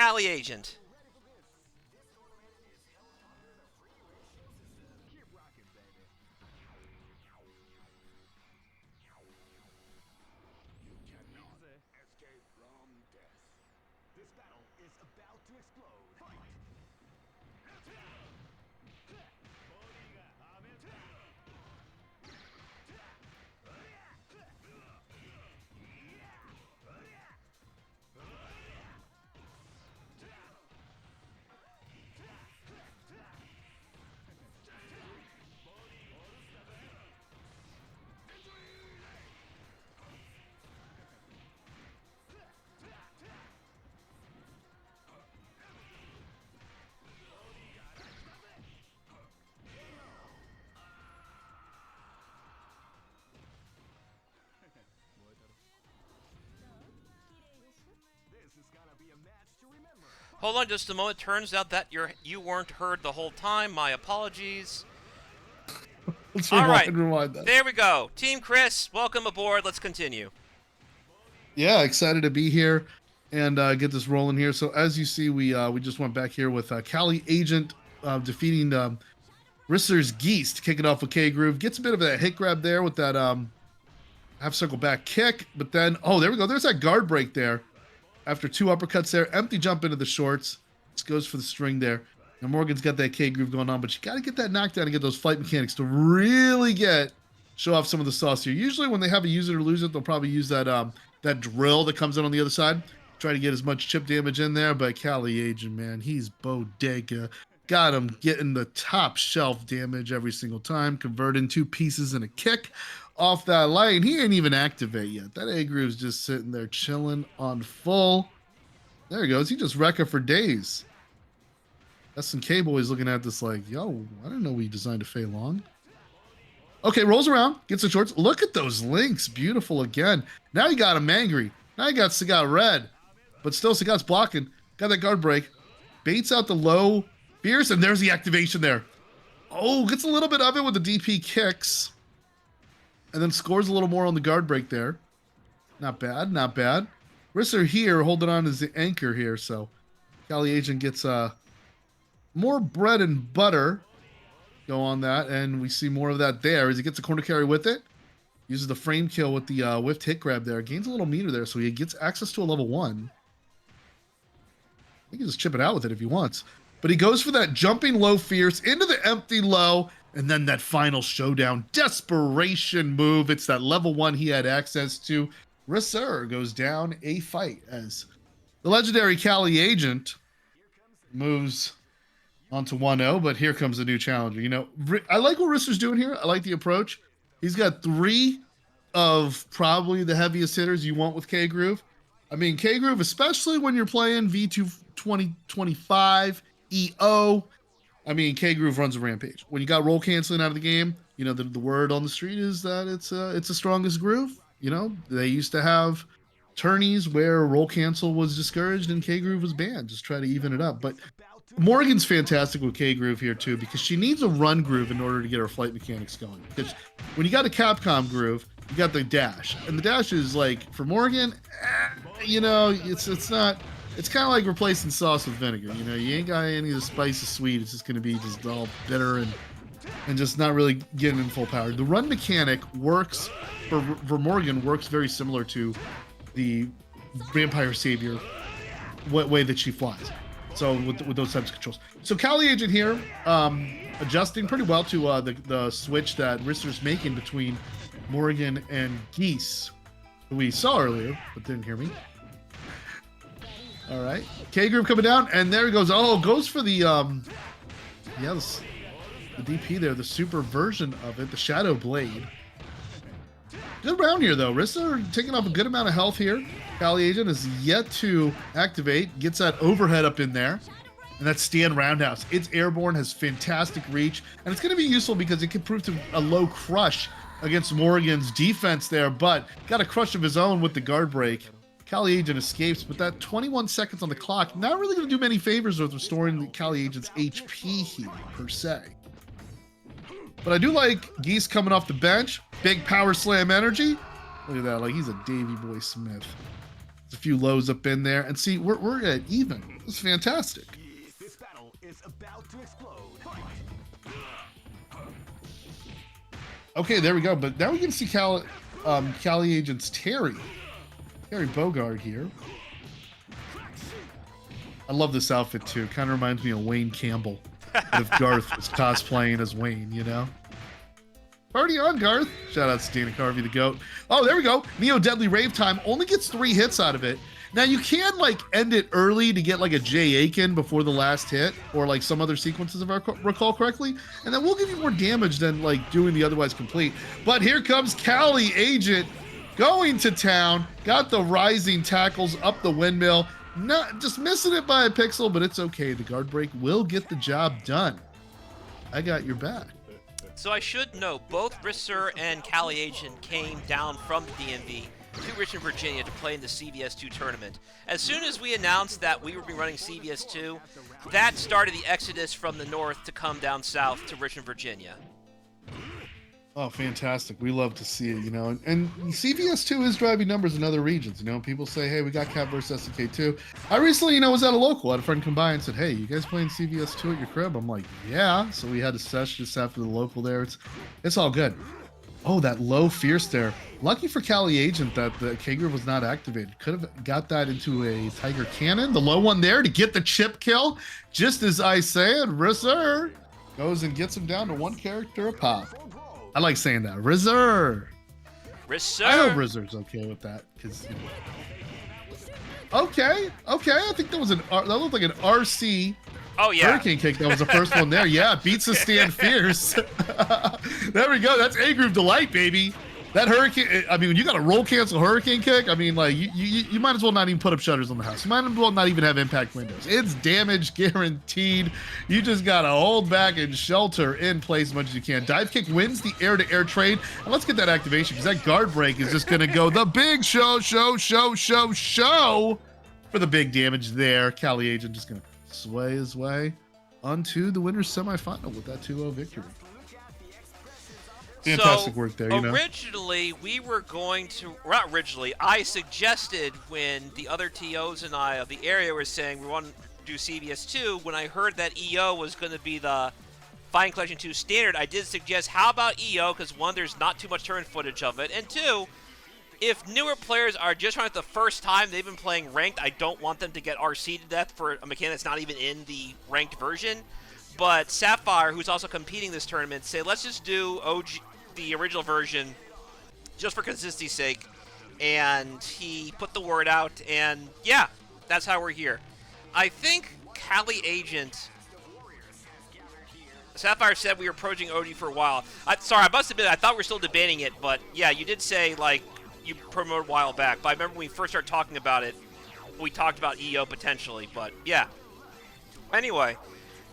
Cali Agent. Hold on just a moment. Turns out that you weren't heard the whole time. My apologies. Let's All right. rewind that. There we go. TeamKhris, welcome aboard. Let's continue. Yeah, excited to be here and get this rolling here. So as you see, we just went back here with Cali Agent defeating Risser's Geese to kick it off with K-Groove. Gets a bit of a hit grab there with that half circle back kick, but then, oh, there we go. There's that guard break there. After two uppercuts there, empty jump into the shorts. Just goes for the string there. And Morgan's got that K-Groove going on, but you got to get that knockdown and get those flight mechanics to really show off some of the sauce here. Usually when they have a use it or lose it, they'll probably use that that drill that comes in on the other side. Try to get as much chip damage in there, but Cali Agent, man, he's bodega. Got him getting the top shelf damage every single time, converting two pieces in a kick off that light. He ain't even activate yet. That A-Groove's just sitting there chilling on full. There he goes. He just wreck it for days. SNK boys looking at this like, yo, I didn't know we designed a Fei Long. Okay, rolls around, gets the shorts. Look at those links. Beautiful again. Now you got him angry. Now you got Sagat red. But still, Sagat's blocking. Got that guard break. Baits out the low. Fierce, and there's the activation there. Oh, gets a little bit of it with the DP kicks. And then scores a little more on the guard break there. Not bad, not bad. Risser here holding on as the anchor here. So Cali Agent gets more bread and butter. Go on that, and we see more of that there as he gets a corner carry with it. Uses the frame kill with the whiffed hit grab there. Gains a little meter there, so he gets access to a level 1. He can just chip it out with it if he wants. But he goes for that jumping low fierce into the empty low, and then that final showdown desperation move. It's that level 1 he had access to. Risser goes down a fight as the legendary Cali Agent moves onto 1-0, but here comes a new challenger. You know, I like what Risser's doing here. I like the approach. He's got 3 of probably the heaviest hitters you want with K-Groove. I mean, K-Groove, especially when you're playing V2 2025 EO, I mean, K-Groove runs a rampage. When you got roll canceling out of the game, you know, the word on the street is that it's the strongest groove. You know, they used to have tourneys where roll cancel was discouraged and K-Groove was banned. Just try to even it up. But Morgan's fantastic with K-Groove here too, because she needs a run groove in order to get her flight mechanics going. Because when you got a Capcom groove, you got the dash. And the dash is like, for Morgan, you know, it's not... It's kind of like replacing sauce with vinegar. You know, you ain't got any of the spice or sweet. It's just going to be just all bitter and just not really getting in full power. The run mechanic works for Morgan, works very similar to the Vampire Savior way that she flies. So with those types of controls. So Cali Agent here, adjusting pretty well to the switch that Risser's making between Morgan and Geese, who we saw earlier, but didn't hear me. All right, K-Groove coming down, and there he goes. Oh, goes for the the DP there, the super version of it, the Shadow Blade. Good round here though. Risser taking off a good amount of health here. Cali Agent is yet to activate. Gets that overhead up in there, and that stand roundhouse. It's airborne, has fantastic reach, and it's going to be useful because it can prove to a low crush against Morgan's defense there. But got a crush of his own with the guard break. Cali Agent escapes, but that 21 seconds on the clock, not really going to do many favors with restoring the Cali Agent's HP here, per se. But I do like Geese coming off the bench. Big power slam energy. Look at that, like he's a Davey Boy Smith. There's a few lows up in there. And see, we're at even. This is fantastic. This battle is about to explode. Okay, there we go. But now we can see Cali Agent's Terry Bogard here. I love this outfit too. Kind of reminds me of Wayne Campbell. If Garth was cosplaying as Wayne, you know? Party on, Garth. Shout out to Dana Carvey, the GOAT. Oh, there we go. Neo Deadly Rave Time only gets 3 hits out of it. Now you can like end it early to get like a Jay Aiken before the last hit, or like some other sequences if I recall correctly, and then we'll give you more damage than like doing the otherwise complete. But here comes Cali Agent going to town. Got the rising tackles up the windmill. Not just missing it by a pixel, but it's okay. The guard break will get the job done. I got your back. So I should note, both Risser and Cali Agent came down from the DMV to Richmond, Virginia to play in the CVS2 tournament. As soon as we announced that we would be running CVS2, that started the exodus from the north to come down south to Richmond, Virginia. Oh, fantastic. We love to see it, you know. And CVS2 is driving numbers in other regions, you know. People say, hey, we got Cap versus SNK2. I recently, you know, was at a local. I had a friend come by and said, hey, you guys playing CVS2 at your crib? I'm like, yeah. So we had a sesh just after the local there. It's all good. Oh, that low fierce there. Lucky for Cali Agent that the K-Groove was not activated. Could have got that into a Tiger Cannon. The low one there to get the chip kill. Just as I said, Risser goes and gets him down to 1 character a pop. I like saying that. Risser. Risser. I hope Rizzer's okay with that. Cause, you know. Okay. I think that looked like an RC. Oh, yeah. Hurricane kick. That was the first one there. Yeah, beats the stand fierce. There we go. That's A-Groove Delight, baby. That hurricane, I mean, when you got a roll cancel hurricane kick, I mean, like, you might as well not even put up shutters on the house. You might as well not even have impact windows. It's damage guaranteed. You just got to hold back and shelter in place as much as you can. Dive kick wins the air-to-air trade. And let's get that activation because that guard break is just going to go the big show for the big damage there. Cali Agent just going to sway his way onto the winner's semifinal with that 2-0 victory. Fantastic work there, you know. Originally, we were going to, not originally, I suggested when the other TOs and I of the area were saying we want to do CVS2, when I heard that EO was going to be the Fighting Collection 2 standard, I did suggest, how about EO? Because one, there's not too much tournament footage of it, and two, if newer players are just trying it the first time they've been playing ranked, I don't want them to get RC to death for a mechanic that's not even in the ranked version. But Sapphire, who's also competing this tournament, say, let's just do the original version just for consistency's sake, and he put the word out, and yeah, that's how we're here. I think Cali Agent, Sapphire said we were approaching OG for a while. Sorry, I must admit, I thought we were still debating it, but yeah, you did say, like, you promoted a while back, but I remember when we first started talking about it, we talked about EO potentially, but yeah. Anyway,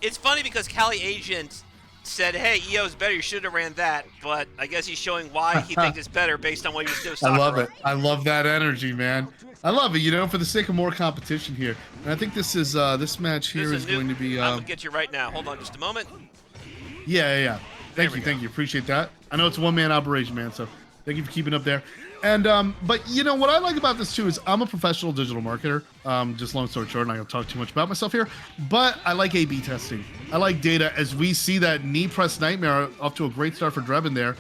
it's funny because Cali Agent said, hey, EO's better, you should have ran that, but I guess he's showing why he thinks it's better based on what he was doing. I love it. I love that energy, man. I love it, you know, for the sake of more competition here. And I think this is this match here is going to be I'm gonna get you right now. Hold on just a moment. Yeah. Thank you. Appreciate that. I know it's a one-man operation, man, so thank you for keeping up there. And but you know what I like about this too is I'm a professional digital marketer. Just long story short, I'm not gonna talk too much about myself here, but I like A/B testing. I like data as we see that knee press nightmare off to a great start for Drebin there,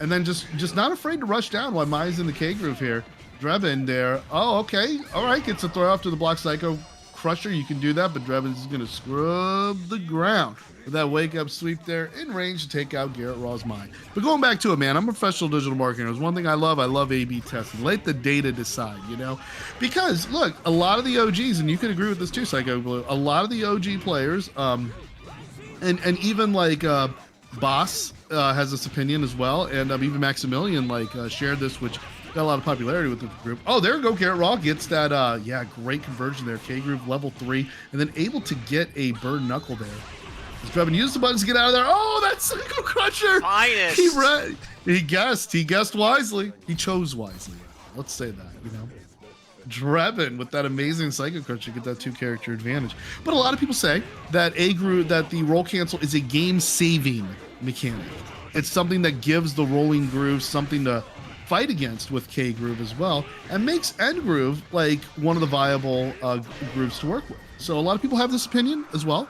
and then just not afraid to rush down while Maya's in the K groove here. Drebin there. Oh, okay, all right, gets a throw off to the block Psycho Crusher. You can do that, but Drebin is gonna scrub the ground with that wake up sweep there in range to take out Garrett Raw's mind. But going back to it, man, I'm a professional digital marketer. There's one thing I love A/B testing. Let the data decide, you know? Because look, a lot of the OGs, and you can agree with this too, Psychoblue, a lot of the OG players, and even like Boss has this opinion as well, and even Maximilian shared this, which got a lot of popularity with the group. Oh, there we go. Garrett Raw gets that, great conversion there. K-Groove level 3, and then able to get a bird knuckle there. Drebin used the buttons to get out of there. Oh, that's Psycho Crusher. Finest. He guessed wisely. He chose wisely. Let's say that, you know. Drebin with that amazing Psycho Crusher get that 2-character advantage. But a lot of people say that that the roll cancel is a game-saving mechanic. It's something that gives the rolling groove something to fight against with K Groove as well, and makes N Groove like one of the viable grooves to work with. So a lot of people have this opinion as well,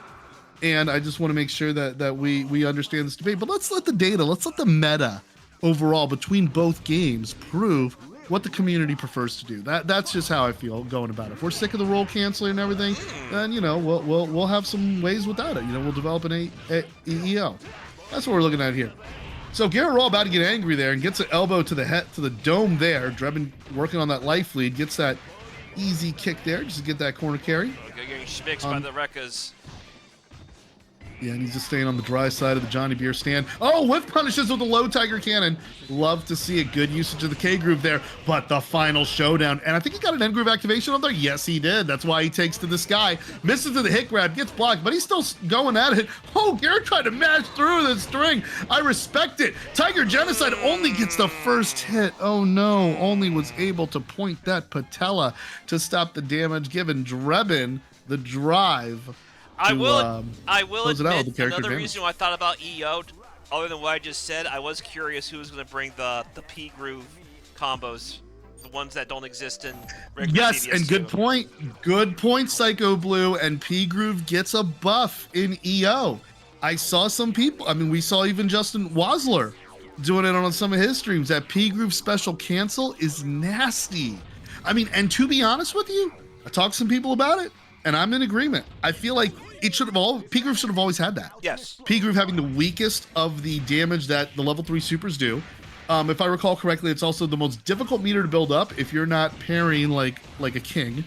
and I just want to make sure that we understand this debate. But let's let the meta overall between both games prove what the community prefers to do. That's just how I feel going about it. If we're sick of the role canceling and everything, then we'll have some ways without it. We'll develop an EEO. That's what we're looking at here. So Garrett Raw about to get angry there and gets an elbow to the head, to the dome there. Drebin working on that life lead, gets that easy kick there just to get that corner carry. Getting schmixed by the Rekkas. Yeah, and he's just staying on the dry side of the Johnny Beer stand. Oh, whiff punishes with the low Tiger Cannon. Love to see a good usage of the K Groove there, but the final showdown. And I think he got an N Groove activation on there. Yes, he did. That's why he takes to the sky. Misses to the hit grab, gets blocked, but he's still going at it. Oh, Garrett tried to mash through the string. I respect it. Tiger Genocide only gets the first hit. Oh no, only was able to point that patella to stop the damage, giving Drebin the drive. I will admit, another reason why I thought about EO, other than what I just said, I was curious who was going to bring the P Groove combos, the ones that don't exist in regular Yes, CBS2. and good point, Psychoblue, and P Groove gets a buff in EO. I saw some people, we saw even Justin Wasler doing it on some of his streams. That P Groove special cancel is nasty. And to be honest with you, I talked to some people about it, and I'm in agreement. I feel like P Groove should have always had that. Yes. P Groove having the weakest of the damage that the level 3 supers do. If I recall correctly, it's also the most difficult meter to build up if you're not parrying like a king.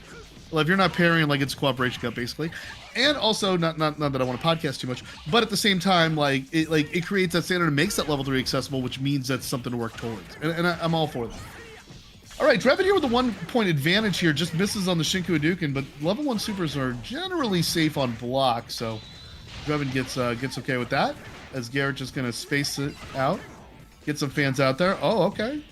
Well, if you're not parrying like it's a cooperation cup, basically. And also, not that I want to podcast too much, but at the same time, it creates that standard and makes that level 3 accessible, which means that's something to work towards. And I'm all for that. All right, Drebin here with the 1 point advantage here, just misses on the Shinku Hadouken, but level 1 supers are generally safe on block, so Drebin gets okay with that, as Garrett just gonna space it out, get some fans out there. Oh, okay.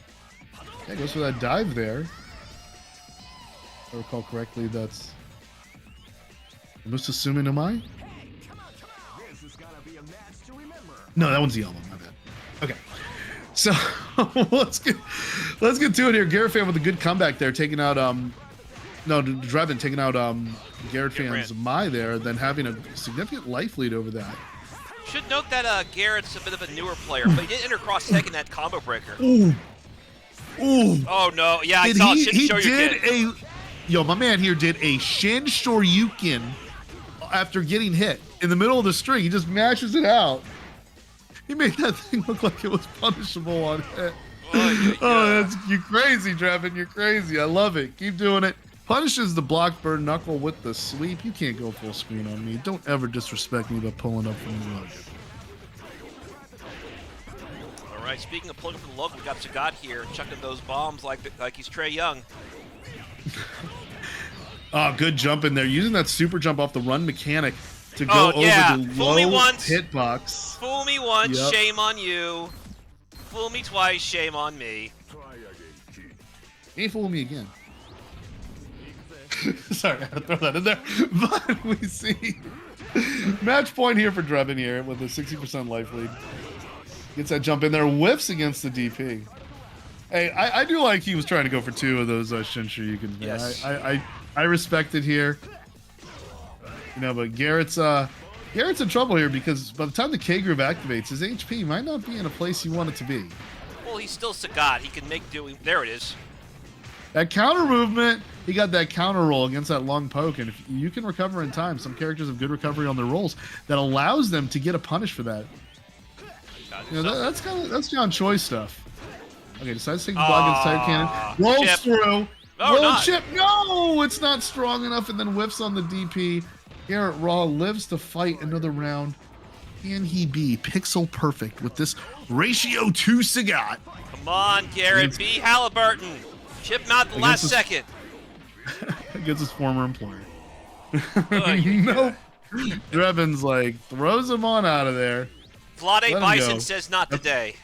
Yeah, goes for that dive there. If I recall correctly, that's Musa Sumi. No, that one's the elbow, my bad. Okay. So let's get to it here. Garrett fan with a good comeback there, taking out Drebin taking out Garrett fan's Mai there, then having a significant life lead over that. Should note that Garrett's a bit of a newer player, but he did enter cross tech in that combo breaker. Ooh. Oh no, yeah, I saw Shin Shoryuken. My man here did a Shin Shoryuken after getting hit in the middle of the string. He just mashes it out. He made that thing look like it was punishable on hit. You're crazy, Drebin. You're crazy. I love it. Keep doing it. Punishes the block burn knuckle with the sweep. You can't go full screen on me. Don't ever disrespect me by pulling up from the lug. All right, speaking of pulling up from the lug, we got Sagat here chucking those bombs like he's Trae Young. Good jump in there. Using that super jump off the run mechanic to go over the low hitbox. Fool me once, shame on you. Fool me twice, shame on me. Ain't fooling me again. Sorry, I had to throw that in there. But we see match point here for Drebin here with a 60% life lead. Gets that jump in there, whiffs against the DP. Hey, I do like he was trying to go for 2 of those Shin Shoryukens. Yes. I respect it here. But Garrett's in trouble here because by the time the K Groove activates, his HP might not be in a place you want it to be. Well, he's still Sagat. He can make do. There it is. That counter movement, he got that counter roll against that long poke, and if you can recover in time, some characters have good recovery on their rolls that allows them to get a punish for that. That's John Choi stuff. Okay, decides to take the block against Tiger Cannon. Rolls through. Roll chip. No, it's not strong enough, and then whiffs on the DP. Garrett Raw lives to fight another round. Can he be pixel perfect with this ratio 2 Sagat? Come on, Garrett. Be Halliburton. Chip him out the last second. Against his former employer. Nope. Drebin's throws him on out of there. Vlade Bison says not today.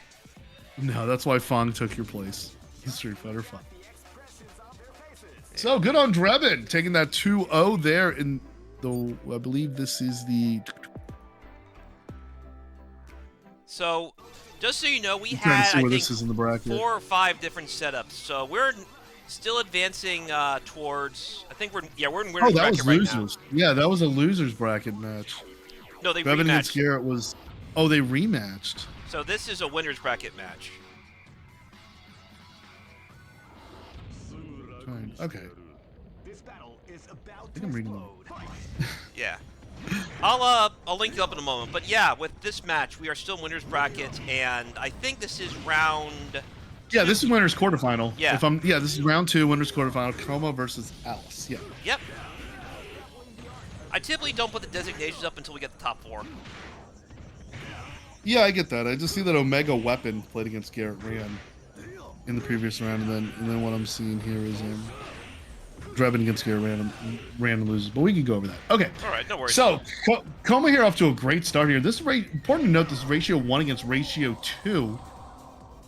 No, that's why Fong took your place. He's Street Fighter 5. So good on Drebin, taking that 2-0 there in the, I believe this is the... So, Just so you know, we I'm trying to had, see I where think, this is in the bracket. 4 or 5 different setups. So we're still advancing towards. I think we're in winners Oh, that bracket was right losers. Yeah, that was a losers bracket match. now. No, they Bevan against rematched. Garrett was. Oh, they rematched. So this is a winners bracket match. Fine. Okay. This battle is about I think I'm reading them. Yeah. I'll link you up in a moment. But yeah, with this match, we are still in winners bracket, and I think this is round. Yeah, this is winners quarterfinal. Yeah. This is round 2, winners quarterfinal. Coma versus Alice. Yeah. Yep. I typically don't put the designations up until we get the top 4. Yeah, I get that. I just see that Omega Weapon played against Garrett Rand in the previous round, and then what I'm seeing here is Drebin against Garrett Rand loses. But we can go over that. Okay. All right, no worries. So Coma here off to a great start here. This is important to note. This is ratio 1 against ratio 2.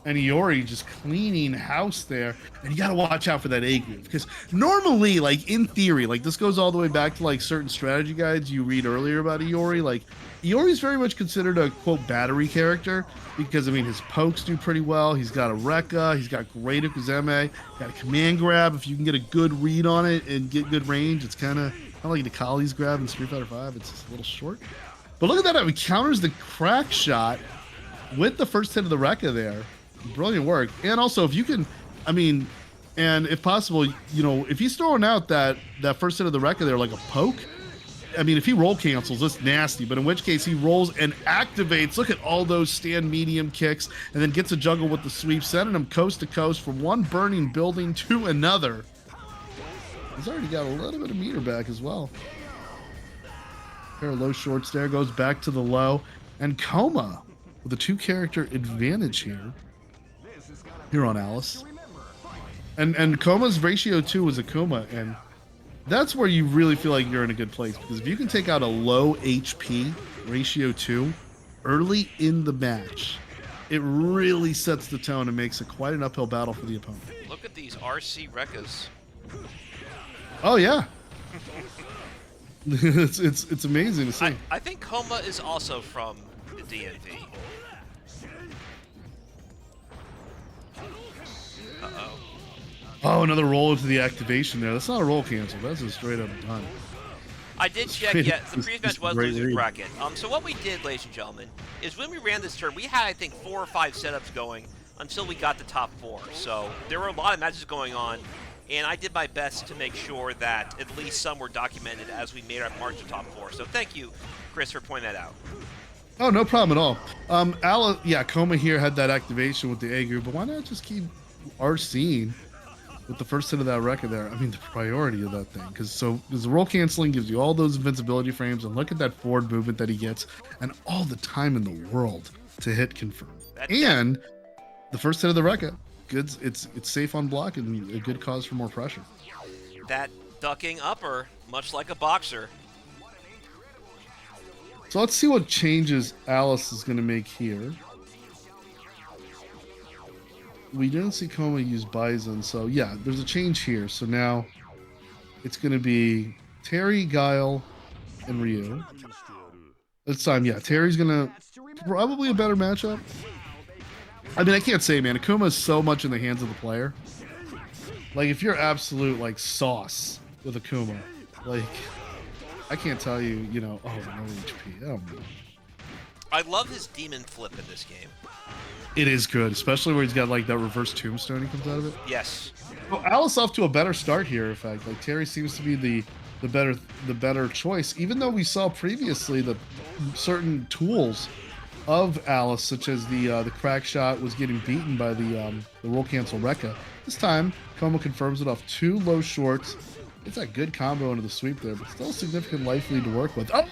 And Iori just cleaning house there. And you got to watch out for that A groove. Because normally, like, in theory, like, this goes all the way back to, like, certain strategy guides you read earlier about Iori. Like, Iori's very much considered a, quote, battery character. Because, I mean, his pokes do pretty well. He's got a Rekka. He's got great Ukuzeme. Got a command grab. If you can get a good read on it and get good range, it's kind of like the Kali's grab in Street Fighter 5. It's just a little short. But look at that. How he counters the crack shot with the first hit of the Rekka there. Brilliant work. And also, if you can, I mean, and if possible, you know, if he's throwing out that first hit of the Rekka there like a poke, I mean, if he roll cancels, it's nasty. But in which case, he rolls and activates. Look at all those stand medium kicks, and then gets a juggle with the sweep, sending him coast to coast from one burning building to another. He's already got a little bit of meter back as well. Pair of low shorts there, goes back to the low. And Coma with a 2-character advantage here on Alice. And Koma's ratio 2 was Akuma, and that's where you really feel like you're in a good place, because if you can take out a low HP ratio 2 early in the match, it really sets the tone and makes it quite an uphill battle for the opponent. Look at these RC Rekkas. Oh yeah. it's amazing to see. I think Coma is also from the DNV. Uh-oh. Oh, another roll into the activation there. That's not a roll cancel. That's a straight up done. I did check, yeah, the previous match was great loser read. bracket. So what we did, ladies and gentlemen, is when we ran this turn, we had, I think, 4 or 5 setups going until we got the top 4. So there were a lot of matches going on, and I did my best to make sure that at least some were documented as we made our march to top 4. So thank you, Chris, for pointing that out. Oh, no problem at all. Coma here had that activation with the A group, but why not just keep RCing with the first hit of that Rekka there? I mean, the priority of that thing, because the roll canceling gives you all those invincibility frames, and look at that forward movement that he gets, and all the time in the world to hit confirm. And the first hit of the Rekka, good. It's safe on block and a good cause for more pressure. That ducking upper, much like a boxer. So let's see what changes Alice is going to make here. We didn't see Coma use Bison, so yeah, there's a change here. So now it's going to be Terry, Guile, and Ryu. This time, yeah, Terry's going to probably a better matchup. I mean, I can't say, man. Akuma is so much in the hands of the player. Like, if you're absolute, like, sauce with Akuma, like, I can't tell you, you know, oh, no HP. Oh, man. I love his demon flip in this game. It is good, especially where he's got like that reverse tombstone he comes out of it. Yes. Well, Alice off to a better start here. In fact, like Terry seems to be the better choice. Even though we saw previously the certain tools of Alice, such as the crack shot, was getting beaten by the roll cancel Rekka. This time, Coma confirms it off 2 low shorts. It's a good combo into the sweep there, but still a significant life lead to work with. Oh,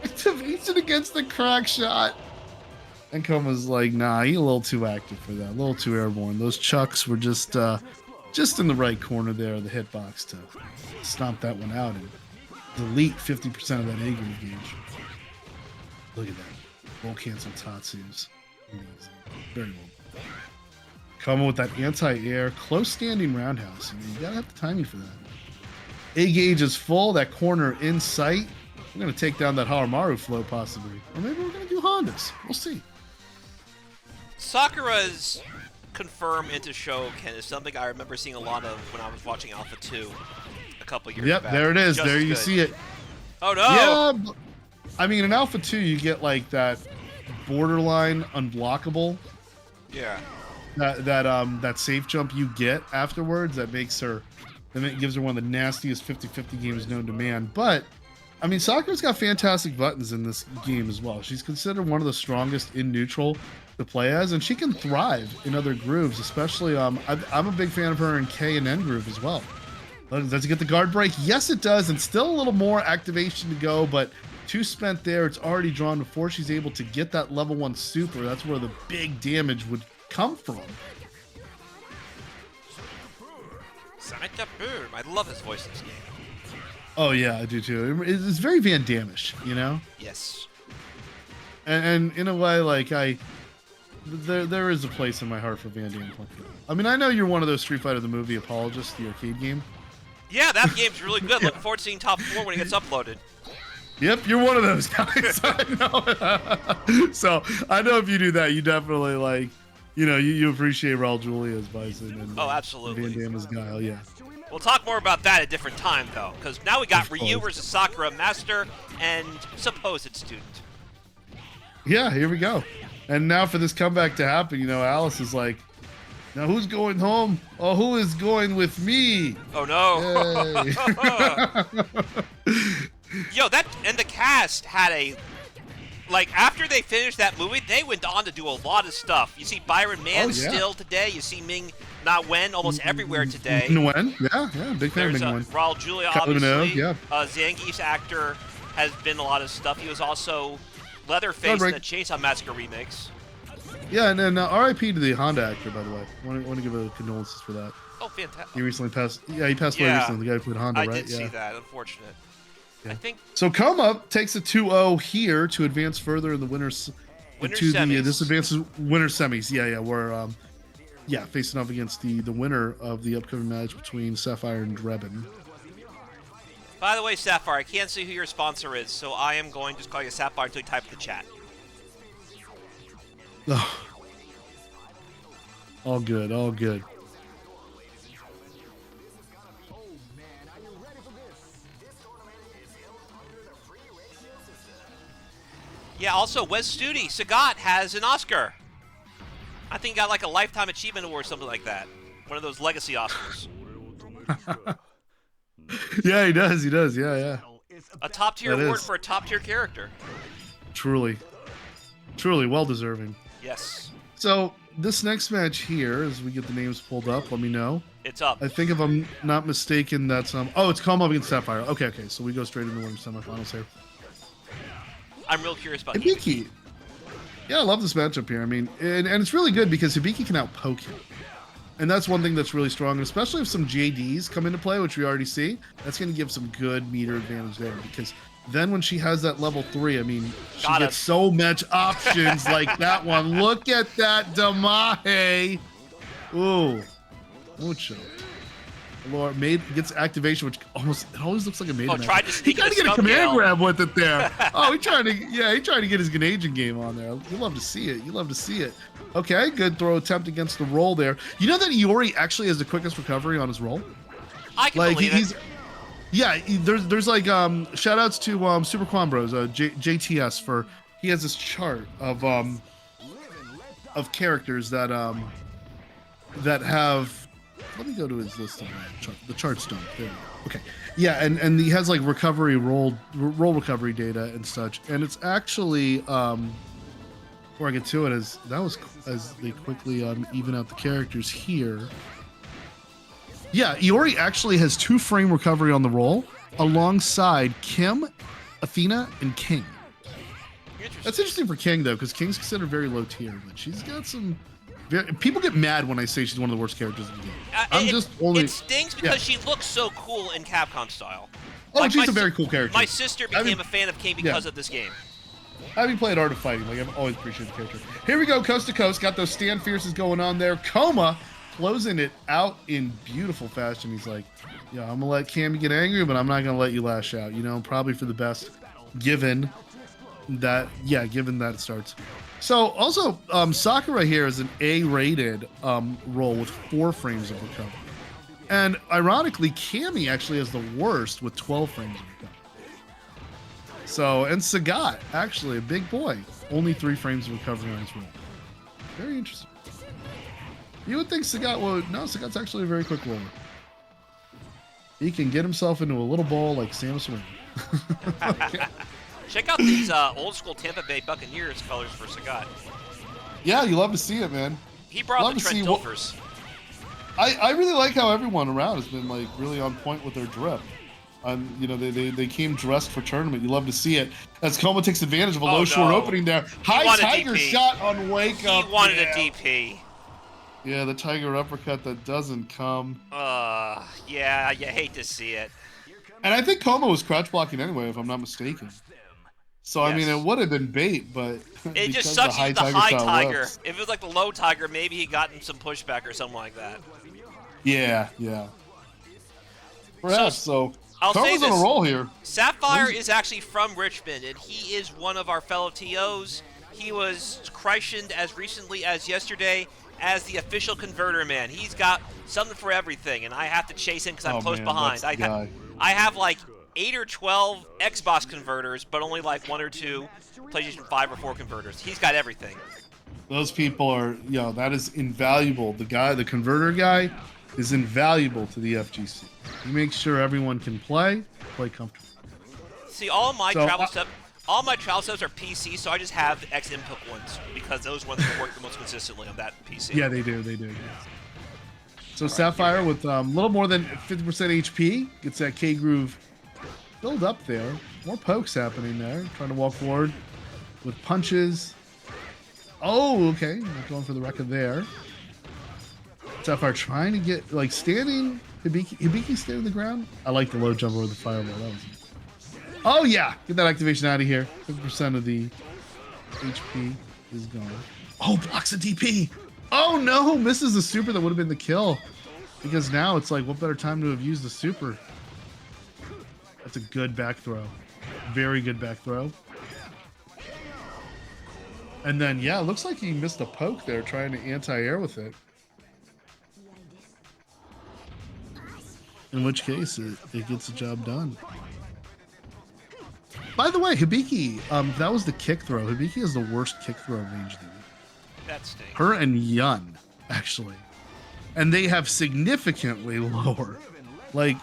activation against the crack shot. And Coma's like, nah, he's a little too active for that, a little too airborne. Those chucks were just in the right corner there of the hitbox to stomp that one out and delete 50% of that A group gauge. Look at that. Roll cancel Tatsu's. Amazing. Very well. Coma with that anti-air, close standing roundhouse. I mean, you gotta have the timing for that. A gauge is full, that corner in sight. We're gonna take down that Haramaru flow possibly. Or maybe we're gonna do Hondas. We'll see. Sakura's confirm into Shoken is something I remember seeing a lot of when I was watching Alpha 2 a couple years Yep, back. there it is. Just There as you good. see it. Oh no! Yeah, I mean, in Alpha 2, you get like that borderline unblockable, Yeah. that safe jump you get afterwards that makes her, that gives her one of the nastiest 50-50 games known to man. But I mean, Sakura's got fantastic buttons in this game as well. She's considered one of the strongest in neutral to play as, and she can thrive in other grooves, especially I'm a big fan of her in K and N groove as well. Does it get the guard break? Yes, it does, and still a little more activation to go, but 2 spent there. It's already drawn before she's able to get that level 1 super. That's where the big damage would come from. Psychoblue. I love his voice in this game. Oh yeah, I do too. It's very Van Damme-ish, you know? Yes. And in a way, like there is a place in my heart for Van Damme. I mean, I know you're one of those Street Fighter the movie apologists, the arcade game. Yeah, that game's really good. Looking forward to seeing Top 4 when it gets uploaded. Yep, you're one of those guys. I know. So I know if you do that, you definitely like, you know, you appreciate Raul Julia's Bison and Oh, absolutely. Van Damme's Guile. Yeah. We'll talk more about that at a different time, though, because now we got Of Ryu course. versus Sakura, master and supposed student. Yeah, here we go. And now for this comeback to happen, you know, Alice is like, now who's going home? Oh, who is going with me? Oh no! Yay. Yo, that and the cast had a like after they finished that movie, they went on to do a lot of stuff. You see Byron Mann Oh, yeah. still today. You see Ming Na Wen almost everywhere today. Nguyen? Yeah, big fan There's of Nguyen. Raul Julia, Kylie Minogue, obviously. yeah. Zangief's actor has been a lot of stuff. He was also Leatherface in Heartbreak. the Chainsaw Massacre remakes. Yeah, and then RIP to the Honda actor, by the way. Want to give a condolences for that. Oh, fantastic. He recently passed. Yeah, he passed away Yeah. recently. The guy who played Honda, I right? did Yeah. see that. Unfortunate. Yeah. I think So Coma takes a 2-0 here to advance further in the winners Winner to the semis. this advances winner semis. Yeah, we're facing off against the winner of the upcoming match between Sapphire and Drebin. By the way, Sapphire, I can't see who your sponsor is, so I am going to just call you Sapphire until you type in the chat. Oh. All good, all good. Yeah, also, Wes Studi, Sagat has an Oscar. I think he got like a Lifetime Achievement Award or something like that. One of those legacy Oscars. Yeah, he does, yeah. A top tier That award is. for a top tier character. Truly well deserving. Yes, So this next match here, as we get the names pulled up, let me know. it's up. I think if I'm not mistaken, that's it's Coma against Sapphire. Okay, so we go straight into the winner semifinals here. I'm real curious about Hibiki. Yeah, I love this matchup here. I mean, and it's really good because Hibiki can outpoke him. And that's one thing that's really strong, and especially if some JDs come into play, which we already see, that's going to give some good meter advantage there because then when she has that level 3, I mean, she Got gets it. so much options like that one. Look at that Damahe. Ooh. Mucho. Lord, gets activation, which always looks like a maiden. Oh, tried to sneak He tried in to a get a skunk command yell. grab with it there. Oh, he tried to get his Ganagin game on there. You love to see it. Okay, good throw attempt against the roll there. You know that Iori actually has the quickest recovery on his roll? I can Like believe it. there's like shout outs to Super Quan Bros, JTS for he has this chart of characters that have. Let me go to his list of the charts don't. There we go. Okay. Yeah, and he has like roll recovery data and such. And it's actually before I get to it, as they quickly even out the characters here. Yeah, Iori actually has 2 frame recovery on the roll alongside Kim, Athena, and King. That's interesting for King though, because King's considered very low tier, but she's got some. People get mad when I say she's one of the worst characters in the game. It stings because she looks so cool in Capcom style. Oh, Like, she's my a very cool character. My sister became a fan of King because of this game. Having played Art of Fighting, like I've always appreciated the character. Here we go, coast to coast. Got those stand fierces going on there. Coma closing it out in beautiful fashion. He's like, yeah, I'm gonna let Cammy get angry, but I'm not gonna let you lash out. You know, probably for the best, given given that it starts. So also, Sakura here is an A-rated roll with 4 frames of recovery. And ironically, Cammy actually has the worst with 12 frames of recovery. So, and Sagat, actually a big boy, only 3 frames of recovery on his roll. Very interesting. You would think Sagat would, no, Sagat's actually a very quick roller. He can get himself into a little ball like Samus Aran. Okay. Check out these old school Tampa Bay Buccaneers colors for Sagat. Yeah, you love to see it, man. He brought Love the to Trent see what- Dilfers. I really like how everyone around has been like really on point with their drip. You know, they came dressed for tournament. You love to see it. As Coma takes advantage of a low short opening there. High wanted Tiger DP. shot on wake up. He wanted yeah. a DP. Yeah, the Tiger uppercut that doesn't come. Yeah, you hate to see it. And I think Coma was crouch blocking anyway, if I'm not mistaken. So I mean, Yes. it would have been bait, but It just because sucks he's the high shot Tiger. whips. If it was like the low Tiger, maybe he gotten some pushback or something like that. Yeah. Perhaps so. I'll say Coma's on this. a roll here. Sapphire is actually from Richmond, and he is one of our fellow TOs. He was christened as recently as yesterday as the official converter man. He's got something for everything, and I have to chase him because I'm close behind. That's the guy. I have like 8 or 12 Xbox converters, but only like 1 or 2 PlayStation 5 or 4 converters. He's got everything. Those people are, that is invaluable. The converter guy is invaluable to the FGC. He makes sure everyone can play comfortably. See, all my So, travel stuff are PC, so I just have the X input ones because those ones work the most consistently on that PC. Yeah, they do. So Sapphire with a little more than 50% HP gets that K groove build up there. More pokes happening there. Trying to walk forward with punches. Oh, okay. Not going for the record there. Sapphire trying to get standing. Hibiki standing the ground. I like the low jump over the fireball. That was. Oh yeah, get that activation out of here. 50% of the HP is gone. Oh, blocks a DP. Oh no, misses the super that would have been the kill. Because now it's like, what better time to have used the super? That's a good back throw. Very good back throw. And then, yeah, it looks like he missed a poke there trying to anti-air with it. In which case, it gets the job done. By the way, Hibiki, that was the kick throw. Hibiki has the worst kick throw range than you. That stinks. Her and Yun, actually. And they have significantly lower.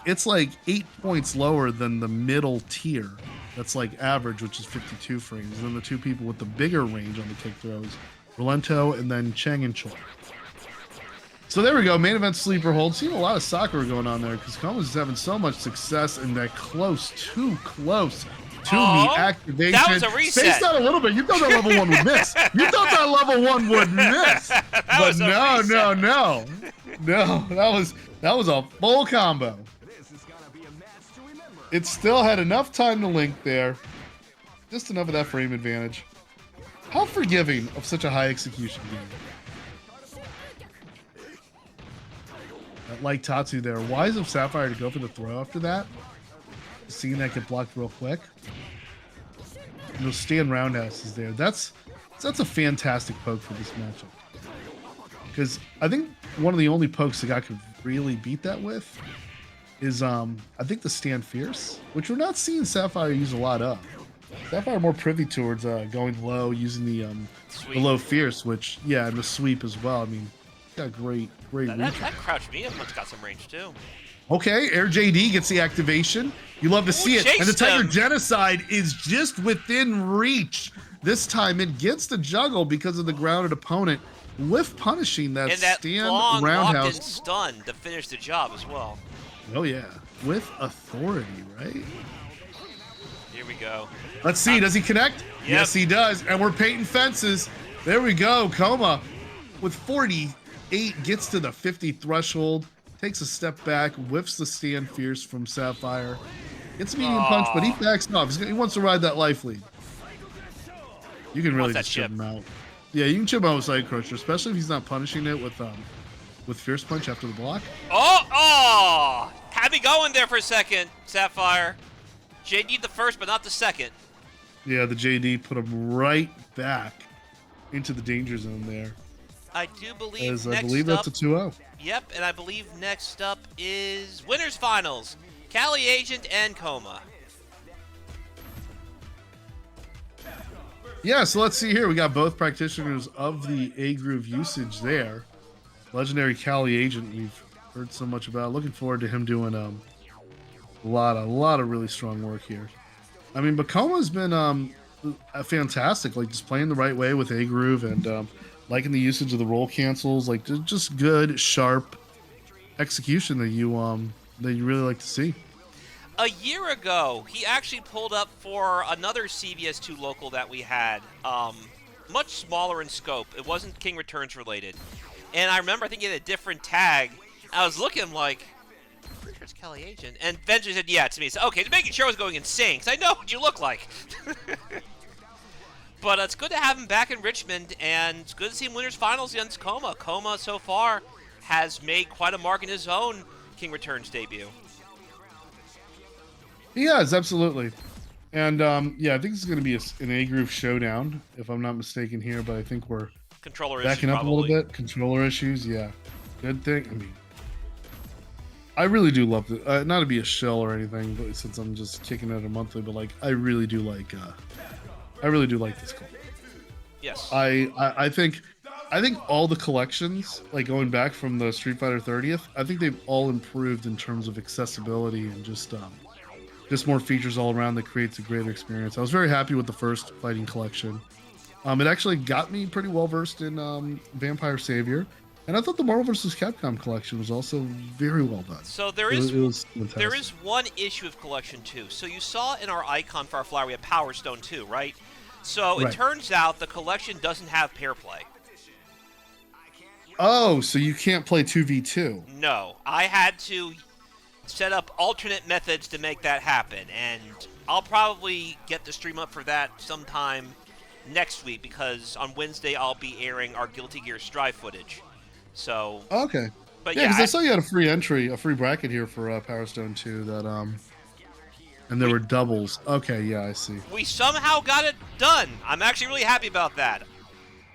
It's like 8 points lower than the middle tier. That's like average, which is 52 frames. And then the 2 people with the bigger range on the kick throws, Rolento and then Cheng and Choi. So there we go, main event sleeper hold. Seeing a lot of Sakura going on there because Koma's is having so much success in that too close to me activation. That was a reset. Spaced out a little bit. You thought that level 1 would miss. You thought that level 1 would miss. But no. That was a full combo. It still had enough time to link there. Just enough of that frame advantage. How forgiving of such a high execution game. Like Tatsu there. Wise of Sapphire to go for the throw after that. Seeing that get blocked real quick. And those stand roundhouse is there. That's a fantastic poke for this matchup. Because I think one of the only pokes the guy could really beat that with is I think the stand fierce, which we're not seeing Sapphire use a lot of. Sapphire more privy towards going low, using the low fierce, which and the sweep as well. I mean, got great that crouch medium's got some range too. Okay, Air JD gets the activation. You love to see it. And the Tiger Genocide is just within reach. This time it gets the juggle because of the grounded opponent with punishing that, and that stand long roundhouse. locked-in stun to finish the job as well. Oh yeah, with authority, right? Here we go. Let's see, does he connect? Yep. Yes, he does. And we're painting fences. There we go. Coma with 48 gets to the 50 threshold. Takes a step back, whiffs the stand fierce from Sapphire. Gets a medium punch, but he backs off. He wants to ride that life lead. You can really just chip him out. Yeah, you can chip him out with Side Crusher, especially if he's not punishing it with Fierce Punch after the block. Had me going there for a second, Sapphire. JD the first, but not the second. Yeah, the JD put him right back into the danger zone there. I do believe As I next believe up. that's a 2-0. Yep, and I believe next up is winners finals. Cali Agent and Coma. Yeah, so let's see here. We got both practitioners of the A groove usage there. Legendary Cali Agent, we've heard so much about. Looking forward to him doing a lot of really strong work here. I mean, Bacoma's been fantastic, like just playing the right way with A groove and liking the usage of the roll cancels, like just good, sharp execution that you really like to see. A year ago, he actually pulled up for another CVS2 local that we had, much smaller in scope. It wasn't King Returns related. And I remember, I think he had a different tag. I was looking like, I'm pretty sure it's Cali Agent. And Benji said, yeah, it's me. So, okay, just making sure I was going insane, because I know what you look like. But it's good to have him back in Richmond, and it's good to see him winners finals against Coma. Coma, so far, has made quite a mark in his own King Returns debut. He has, absolutely. And yeah, I think this is going to be an A groove showdown, if I'm not mistaken here, but I think we're Controller backing issues, up probably. a little bit. Controller issues, yeah. Good thing. I mean, I really do love the, not to be a shill or anything, but since I'm just kicking it a monthly, but like, I really do like this call. Yes. I think all the collections, like going back from the Street Fighter 30th, I think they've all improved in terms of accessibility and just more features all around that creates a greater experience. I was very happy with the first fighting collection. It actually got me pretty well versed in Vampire Savior, and I thought the Marvel vs. Capcom collection was also very well done. So there is one issue of Collection 2. So you saw in our icon for our flower, we have Power Stone 2, right? So it Right. turns out the collection doesn't have pair play. Oh, so you can't play 2v2. No, I had to set up alternate methods to make that happen, and I'll probably get the stream up for that sometime next week, because on Wednesday I'll be airing our Guilty Gear Strive footage. So, Okay. but Yeah, yeah, because I saw you had a free bracket here for Power Stone 2 that and there were doubles. Okay, yeah, I see. we somehow got it done. I'm actually really happy about that.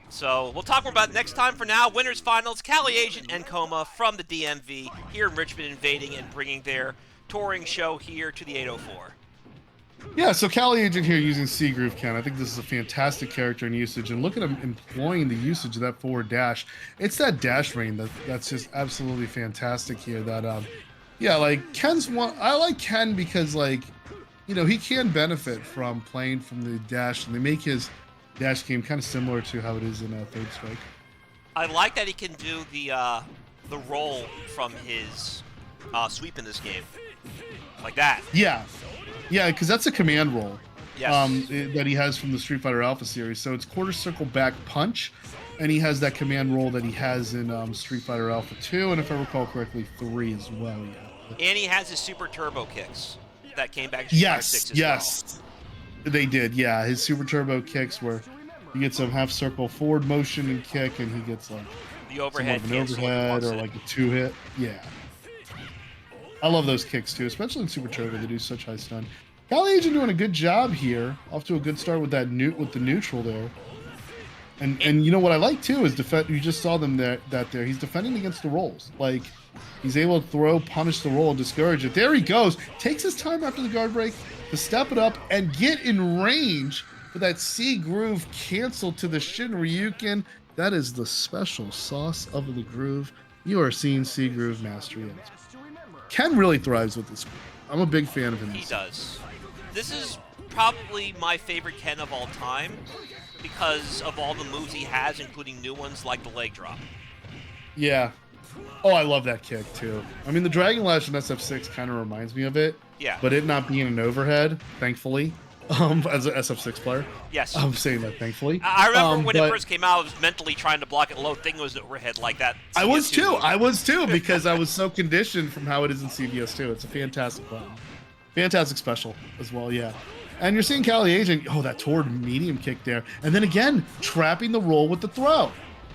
So we'll talk more about it next time. For now, winners finals, Cali Agent and Coma from the DMV here in Richmond, invading and bringing their touring show here to the 804. Yeah, so Cali Agent here using C Groove Ken. I think this is a fantastic character in usage, and look at him employing the usage of that forward dash. It's that dash rain that's just absolutely fantastic here. That yeah, like Ken's one. I like Ken because, like, you know, he can benefit from playing from the dash, and they make his dash game kind of similar to how it is in Third Strike. I like that he can do the roll from his sweep in this game, like that. Yeah, yeah, because that's a command roll. Yes. That he has from the Street Fighter Alpha series. So it's quarter circle back punch, and he has that command roll that he has in Street Fighter Alpha 2, and if I recall correctly, 3 as well. Yeah. And he has his super turbo kicks that came back in Street Fighter 6 as yes, they did. Yeah, his super turbo kicks where he gets some half circle forward motion and kick, and he gets like the overhead, an overhead or like a 2-hit. Yeah, I love those kicks too, especially in super turbo. They do such high stun. Cali Agent doing a good job here. Off to a good start with that with the neutral there. And you know what I like too is you just saw them there. He's defending against the rolls. Like, he's able to throw, punish the roll, and discourage it. There he goes. Takes his time after the guard break to step it up and get in range for that C groove cancel to the Shin Ryuken. That is the special sauce of the groove. You are seeing C groove mastery. Ken really thrives with this groove. I'm a big fan of him. He does. This is probably my favorite Ken of all time, because of all the moves he has, including new ones like the leg drop. Yeah. Oh, I love that kick too. I mean, the Dragon Lash in SF6 kind of reminds me of it. Yeah. But it not being an overhead, thankfully, as an SF6 player. Yes. I'm saying that thankfully. I remember when it first came out, I was mentally trying to block it low, thinking it was overhead like that. I was too. move. I was too, because I was so conditioned from how it is in CVS2. It's a fantastic button. Fantastic special as well, yeah. And you're seeing Cali Agent, oh, that toward medium kick there. And then again, trapping the roll with the throw.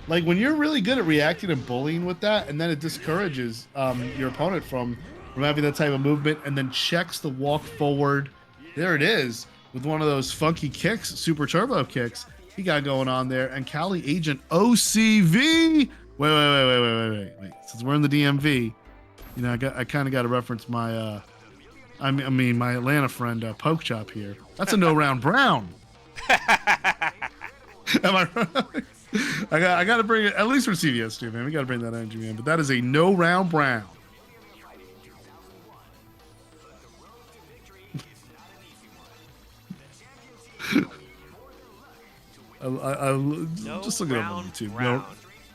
Like, when you're really good at reacting and bullying with that, and then it discourages your opponent from having that type of movement, and then checks the walk forward. There it is. with one of those funky kicks, super turbo kicks he got going on there. And Cali Agent OCV. Wait. Since we're in the DMV, you know, I kind of got to reference my, my Atlanta friend, Poke Chop here. That's a no round brown. Am I right? I got to bring it, at least for CVS too, man. We got to bring that energy, man. But that is a no round brown. Just look it up on YouTube. No,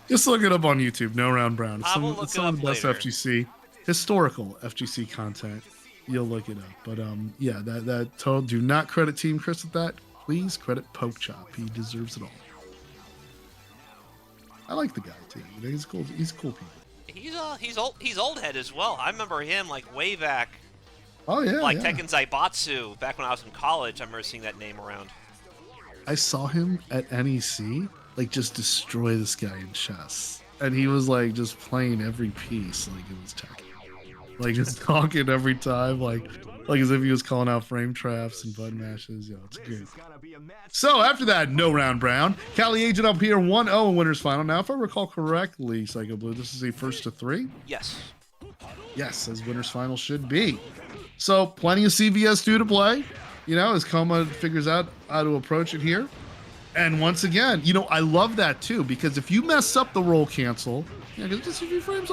just look it up on YouTube. No round brown. It's some of the best FGC, historical FGC content. You'll look it up. But yeah, that total. Do not credit TeamKhris with that. Please credit Poke Chop. He deserves it all. I like the guy too. He's cool. He's cool people. He's old head as well. I remember him like way back. Oh yeah. Like Tekken Zaibatsu back when I was in college. I remember seeing that name around. I saw him at NEC like just destroy this guy in chess, and he was like just playing every piece like it was Tekken, like just talking every time, like as if he was calling out frame traps and button mashes. It's good. So after that, no round brown. Cali Agent up here 1-0 in winners final. Now, if I recall correctly, Psychoblue, this is a 1-3. Yes. Yes, as winners final should be. So plenty of CVS2 to play. You know, as Coma figures out how to approach it here. And once again, you know, I love that too, because if you mess up the roll cancel, just a few frames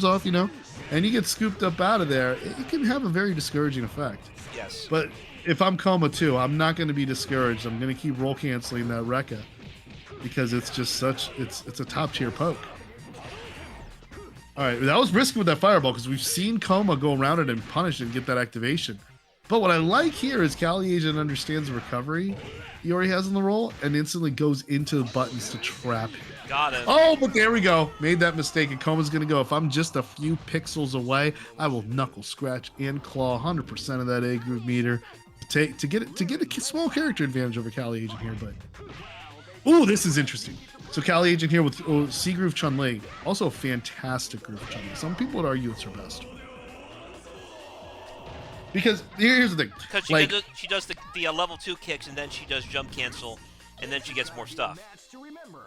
off, you know, and you get scooped up out of there, it can have a very discouraging effect. Yes. But if I'm Coma too, I'm not going to be discouraged. I'm going to keep roll canceling that Rekka because it's just it's a top tier poke. All right, that was risky with that fireball because we've seen Coma go around it and punish it and get that activation. But what I like here is Cali Agent understands the recovery he already has on the roll and instantly goes into the buttons to trap him. Got it. Oh, but there we go. Made that mistake, and Coma's going to go. If I'm just a few pixels away, I will knuckle, scratch, and claw 100% of that A group meter to get a small character advantage over Cali Agent here. But ooh, this is interesting. So Cali Agent here with C Groove Chun-Li, also a fantastic group of Chun-Li. Some people would argue it's her best. Because here's the thing. Because she does the level 2 kicks, and then she does jump cancel, and then she gets more stuff.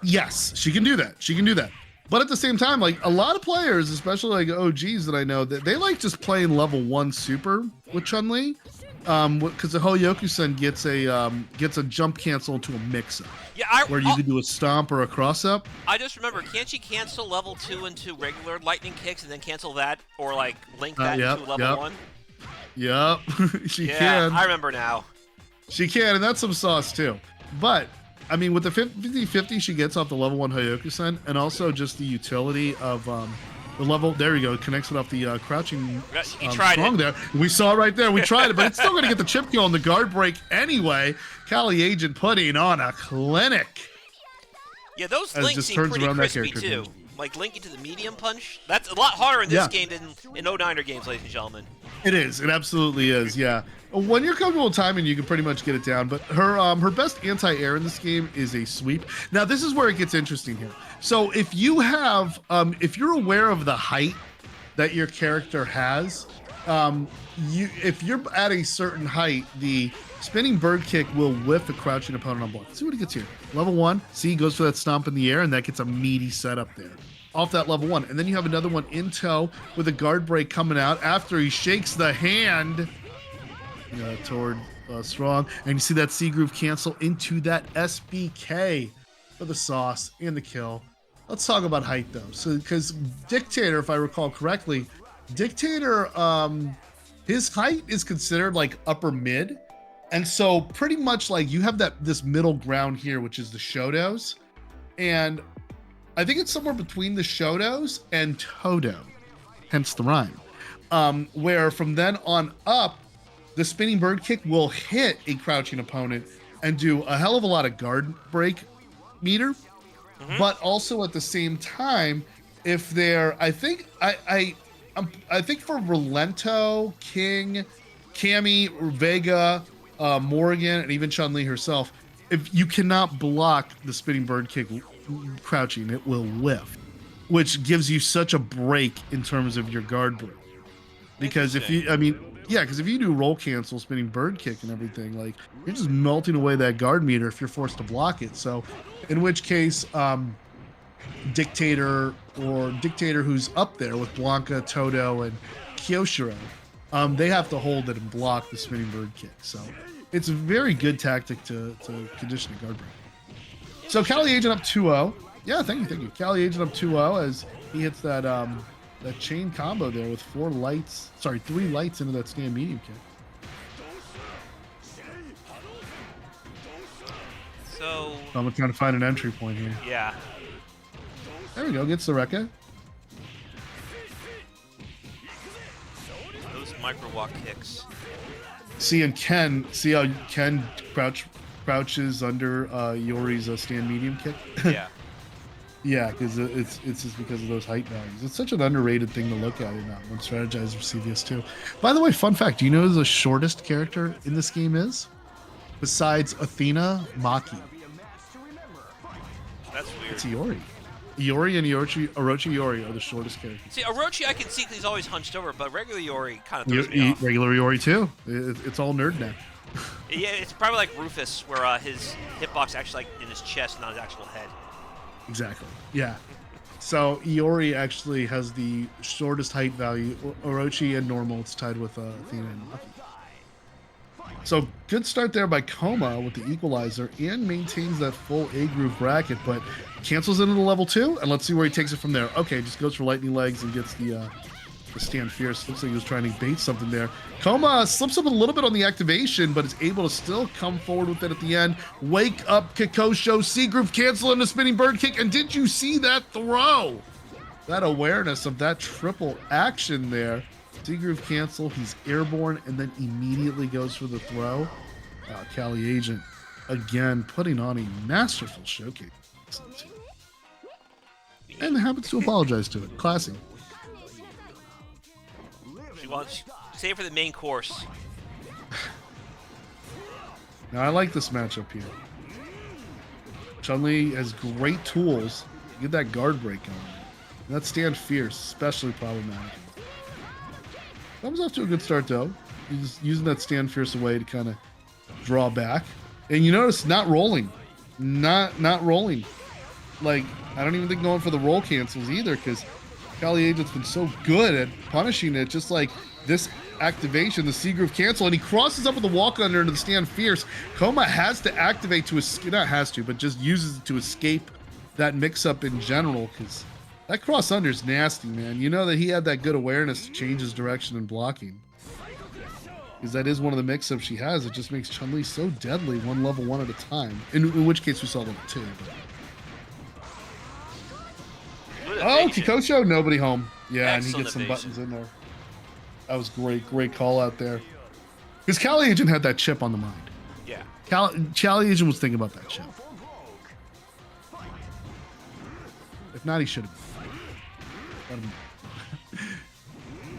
Yes, she can do that. But at the same time, like a lot of players, especially like OGs that I know, that they like just playing level 1 super with Chun-Li. Because the Hoyoku-sen gets a jump cancel to a mix-up. Yeah, where you could do a stomp or a cross-up. I just remember, can't she cancel level 2 into regular lightning kicks and then cancel that, or like link that into level 1? Yep, she can. I remember now. She can, and that's some sauce too. But I mean, with the 50-50 she gets off the level 1 Hoyoku-sen, and also just the utility of the level. There we go. It connects it off the crouching strong there. We saw it right there. We tried it, but it's still going to get the chip kill on the guard break anyway. Cali Agent putting on a clinic. Yeah, those links seem pretty crispy too. Like linking to the medium punch. That's a lot harder in this game than in 09er games, ladies and gentlemen. It is. It absolutely is. Yeah. When you're comfortable with timing, you can pretty much get it down. But her best anti-air in this game is a sweep. Now, this is where it gets interesting here. So if you have, if you're aware of the height that your character has, if you're at a certain height, the spinning bird kick will whiff a crouching opponent on block. Let's see what he gets here. Level 1. See, he goes for that stomp in the air, and that gets a meaty setup there. Off that level 1. And then you have another one in tow with a guard break coming out after he shakes the hand toward Strong. And you see that C Groove cancel into that SBK for the sauce and the kill. Let's talk about height though. So, because Dictator, if I recall correctly, Dictator, his height is considered like upper mid. And so pretty much like you have this middle ground here, which is the Shotos. And I think it's somewhere between the Shotos and Todo, hence the rhyme. Where from then on up, the spinning bird kick will hit a crouching opponent and do a hell of a lot of guard break meter. Mm-hmm. But also at the same time, if they're, I think for Relento, King, Cammy, Vega, Morrigan, and even Chun-Li herself, if you cannot block the spinning bird kick crouching, it will whiff, which gives you such a break in terms of your guard break. Because if you, I mean, yeah, because if you do roll cancel, spinning bird kick and everything, like you're just melting away that guard meter if you're forced to block it. So, in which case, Dictator who's up there with Blanca, Todo, and Kyoshiro, they have to hold it and block the spinning bird kick. So it's a very good tactic to condition a guard break. So Cali Agent up 2-0. Yeah, thank you. Cali Agent up 2-0 as he hits that that chain combo there with 3 lights into that stand medium kick. So I'm trying to find an entry point here. yeah. There we go. Gets the Rekka. Those micro walk kicks. See how Ken crouches under Yori's stand medium kick? Yeah. Yeah, because it's just because of those height values. It's such an underrated thing to look at in that one strategizer for CVS2. By the way, fun fact, do you know who the shortest character in this game is? Besides Athena, Maki. That's weird. It's Iori. Iori and Orochi Iori are the shortest characters. See, Orochi I can see because he's always hunched over, but regular Iori kind of throws me off. Regular Iori too. It's all nerd neck. Yeah, it's probably like Rufus, where his hitbox actually like in his chest, not his actual head. Exactly. Yeah. So Iori actually has the shortest height value. Orochi and normal, it's tied with Athena and Maki. So good start there by Koma with the equalizer and maintains that full A groove bracket, but cancels into the level 2, and let's see where he takes it from there. Okay, just goes for lightning legs and gets the stand fierce. Looks like he was trying to bait something there. Koma slips up a little bit on the activation, but is able to still come forward with it at the end. Wake up, Kikosho. C groove cancel into spinning bird kick, and did you see that throw? That awareness of that triple action there. C groove cancel, he's airborne, and then immediately goes for the throw. Cali Agent, again, putting on a masterful showcase. And happens to apologize to it. Classy. She wants save for the main course. Now, I like this matchup here. Chun-Li has great tools to get that guard break going. And that stand fierce, especially problematic. Comes off to a good start, though. He's using that stand fierce away to kind of draw back. And you notice not rolling. Not rolling. Like, I don't even think going for the roll cancels either, because Cali Agent's been so good at punishing it, just like this activation, the C groove cancel, and he crosses up with the walk under into the stand fierce. Koma has to activate to escape, not has to, but just uses it to escape that mix up in general, because that cross under is nasty, man. You know that he had that good awareness to change his direction and blocking, because that is one of the mix-ups she has. It just makes Chun-Li so deadly, one level 1 at a time, in which case we saw level 2. Oh, Kikosho, nobody home. Yeah, excellent, and he gets some buttons in there. That was great call out there. Because Cali Agent had that chip on the mind. Yeah. Cali Agent was thinking about that chip. If not, he should have.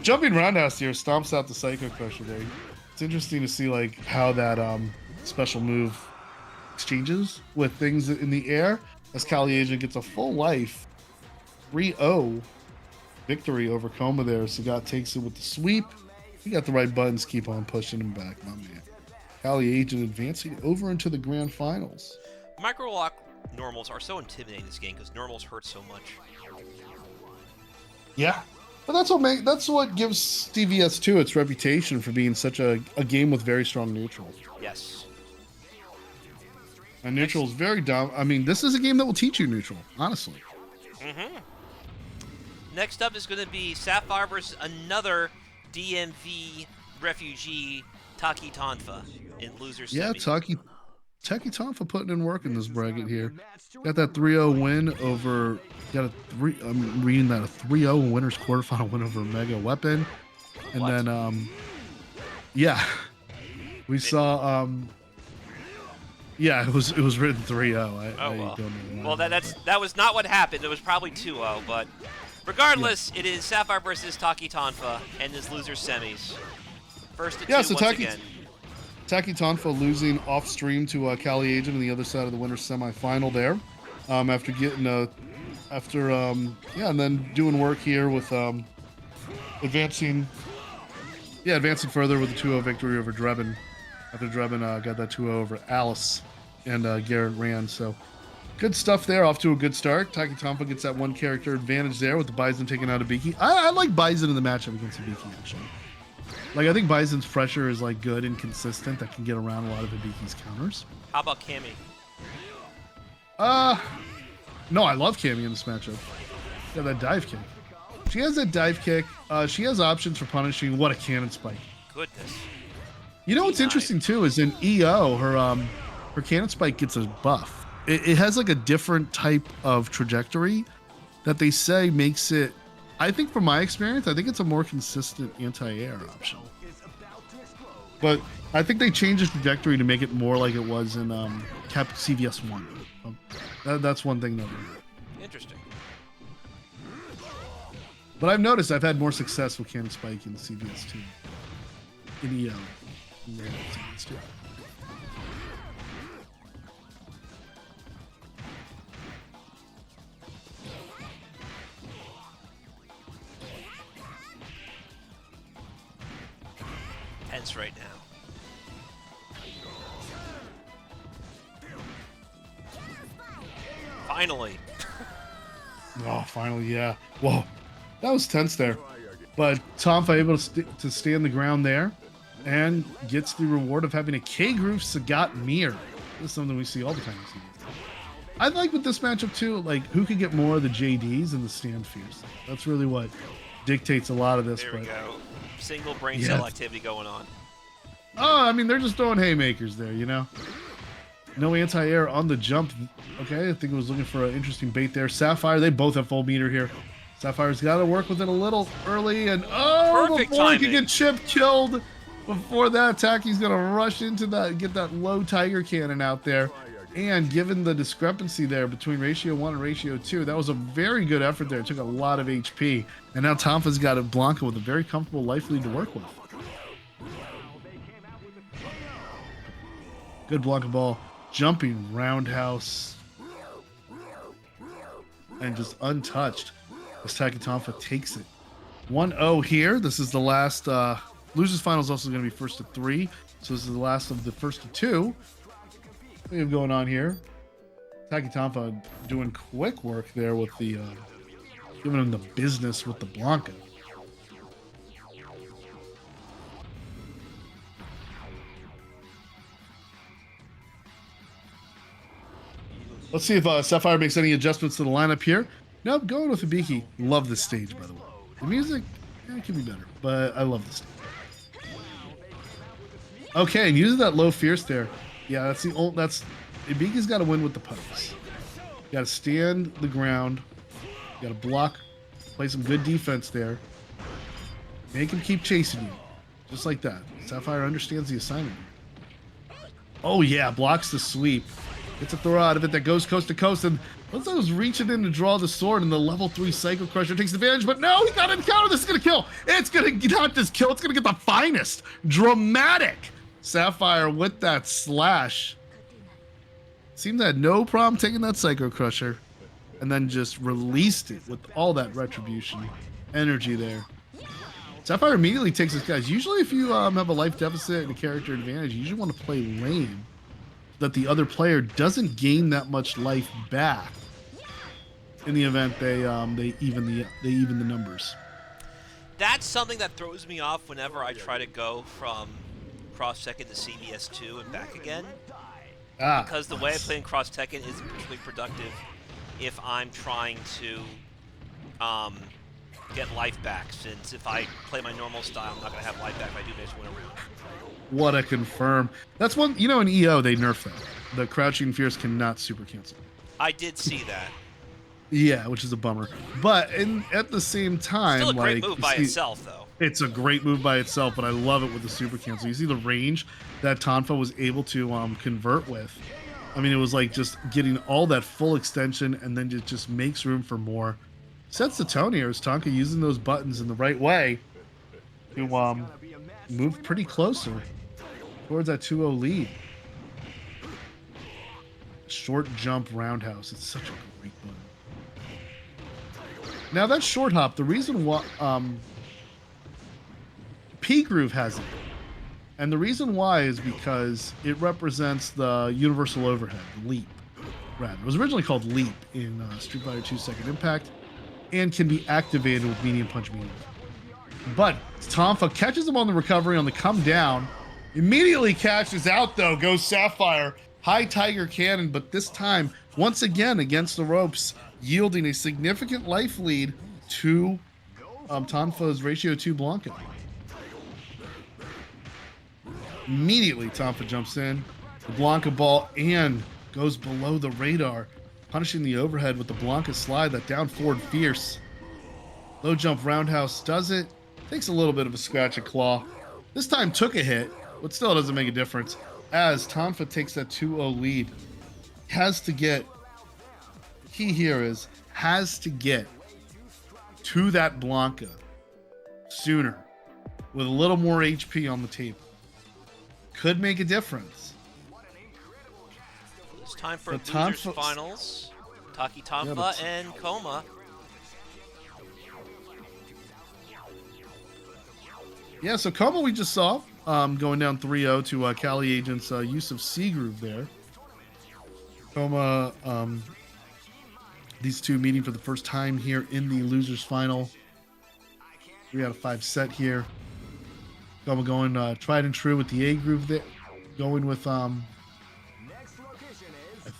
Jumping roundhouse here stomps out the Psycho Crusher there. It's interesting to see like how that special move exchanges with things in the air as Cali Agent gets a full life 3-0 victory over Koma there. Sagat takes it with the sweep. He got the right buttons, keep on pushing him back, my man. Cali Agent advancing over into the grand finals. Micro lock normals are so intimidating in this game because normals hurt so much. Yeah. But that's what gives TVS2 its reputation for being such a game with very strong neutrals. Yes. And neutral is very dumb. I mean, this is a game that will teach you neutral, honestly. Mm-hmm. Next up is going to be Sapphire versus another DMV refugee, Taki Tonfa, in losers Yeah, semi. Taki Tonfa putting in work in this bracket here. Got that 3-0 win over. I'm reading that a 3-0 winners quarterfinal win over Mega Weapon, and What? then yeah, we saw yeah, it was written 3-0. Oh, well. don't know Well, that was not what happened. It was probably 2-0, but regardless, It is Sapphire versus Taki Tonfa and his loser semis. First to two so once again. Taki Tonfa losing off stream to Cali Agent on the other side of the winners semifinal there, after getting and then doing work here with advancing Yeah, advancing further with the 2-0 victory over Drebin. After Drebin got that 2-0 over Alice and Garrett Rand. So good stuff there. Off to a good start. Taki Tompa gets that one character advantage there with the Bison taking out Ibiki. I like Bison in the matchup against Ibiki, actually. Like, I think Bison's pressure is, like, good and consistent. That can get around a lot of Ibiki's counters. How about Cammy? No, I love Cammy in this matchup. Yeah, that dive kick. She has that dive kick. She has options for punishing. What a cannon spike. Goodness. You know what's interesting too is in EO, her cannon spike gets a buff. It has like a different type of trajectory that they say makes it. I think from my experience, I think it's a more consistent anti-air option. But I think they changed the trajectory to make it more like it was in CVS 1. That's one thing though. Interesting. But I've noticed I've had more success with cannon spike in CVS 2 in EO. CVS 2. Tense right now. Finally. Oh, finally, yeah. Whoa, that was tense there. But Tompa able to stand the ground there and gets the reward of having a K-Groove Sagat mirror. This is something we see all the time. I like with this matchup too, like who could get more of the JDs and the stand fears. That's really what dictates a lot of this. There we go. Single brain Yeah. cell activity going on. Oh, I mean, they're just throwing haymakers there, you know? No anti-air on the jump. Okay, I think it was looking for an interesting bait there. Sapphire, they both have full meter here. Sapphire's got to work with it a little early, and Perfect before he timing. can get Chip killed, before that attack, he's going to rush into that, get that low Tiger Cannon out there. And given the discrepancy there between ratio 1 and ratio 2, that was a very good effort there. It took a lot of HP. And now Tompa's got a Blanca with a very comfortable life lead to work with. Good Blanca ball. Jumping roundhouse. And just untouched as Taki Tompa takes it. 1-0 here. This is the last. Losers final is also going to be first to 3. So this is the last of the first to 2. We have going on here. Taki Tompa doing quick work there with the giving him the business with the Blanca. Let's see if Sapphire makes any adjustments to the lineup here. Nope, going with Ibiki. Love this stage, by the way. The music, it can be better, but I love this stage. Okay, and using that low fierce there. Yeah, that's the old. That's Ibiki's got to win with the putts. You got to stand the ground. You got to block, play some good defense there. Make him keep chasing you, just like that. Sapphire understands the assignment. Oh yeah, blocks the sweep. Gets a throw out of it that goes coast to coast, and looks like was reaching in to draw the sword, and the level 3 Psycho Crusher takes advantage, but no, he got an encounter. This is gonna kill. It's gonna not just kill. It's gonna get the finest. Dramatic. Sapphire with that slash. Seems to had no problem taking that Psycho Crusher and then just released it with all that retribution energy there. Sapphire immediately takes his guys. Usually if you have a life deficit and a character advantage, you usually want to play lane so that the other player doesn't gain that much life back in the event they even the numbers. That's something that throws me off whenever I try to go from Cross Tekken to CBS2 and back again. Because the way I play in Cross Tekken isn't particularly productive if I'm trying to get life back, since if I play my normal style, I'm not going to have life back if I do just win a round. What a confirm. That's one, you know, in EO, they nerfed that. The Crouching Fierce cannot super cancel. I did see that. Yeah, which is a bummer. But at the same time, Still a great like, move by itself, though. It's a great move by itself, but I love it with the super cancel. You see the range that Tonfa was able to convert with. I mean, it was like just getting all that full extension, and then it just makes room for more. Sets the tone here as Tonka using those buttons in the right way to move pretty closer towards that 2-0 lead. Short jump roundhouse. It's such a great button. Now that short hop, the reason why K-Groove has it. And the reason why is because it represents the universal overhead, leap. Rather, it was originally called Leap in Street Fighter 2 Second Impact, and can be activated with medium punch medium. But Tonfa catches him on the recovery on the come down, immediately cashes out though, goes Sapphire, high Tiger Cannon, but this time, once again against the ropes, yielding a significant life lead to Tonfa's Ratio 2 Blanca. Immediately, Tonfa jumps in, the Blanca ball, and goes below the radar, punishing the overhead with the Blanca slide, that down forward fierce. Low jump roundhouse does it. Takes a little bit of a scratch and claw. This time took a hit, but still doesn't make a difference, as Tonfa takes that 2-0 lead. Has to get, key here is, has to get to that Blanca sooner with a little more HP on the table. Could make a difference. It's time for losers finals. Taki Tonfa and Coma. Yeah, so Coma we just saw going down 3-0 to Cali Agent's use of C-Groove there. Coma, these two meeting for the first time here in the losers final. 3 out of 5 set here. Coma going tried and true with the A-Groove there. Going with I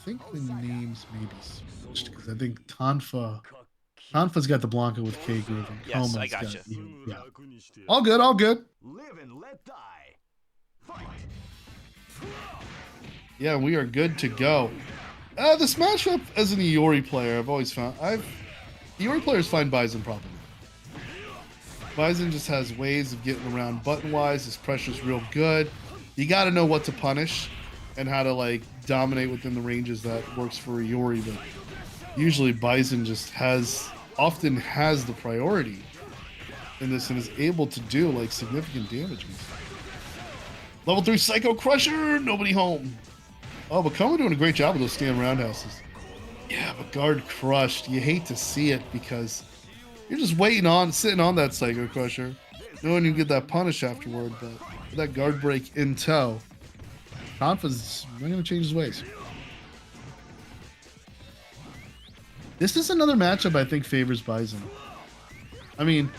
think the names maybe switched because I think Tonfa's got the Blanca with K-Groove and Yes, Coma's I gotcha. got yeah. All good, all good. Live and let die. Fight. Yeah, we are good to go. This matchup as an Iori player, I've always found Iori players find Bison problematic. Bison just has ways of getting around button-wise. His pressure's real good. You got to know what to punish and how to like dominate within the ranges that works for Iori, but usually Bison just often has the priority in this and is able to do like significant damage. Level 3 Psycho Crusher, nobody home. Oh, but Coma doing a great job with those stand roundhouses. Yeah, but guard crushed. You hate to see it because you're just sitting on that Psycho Crusher, knowing you get that punish afterward, but with that guard break in tow, Tonfa's not going to change his ways. This is another matchup I think favors Bison. I mean,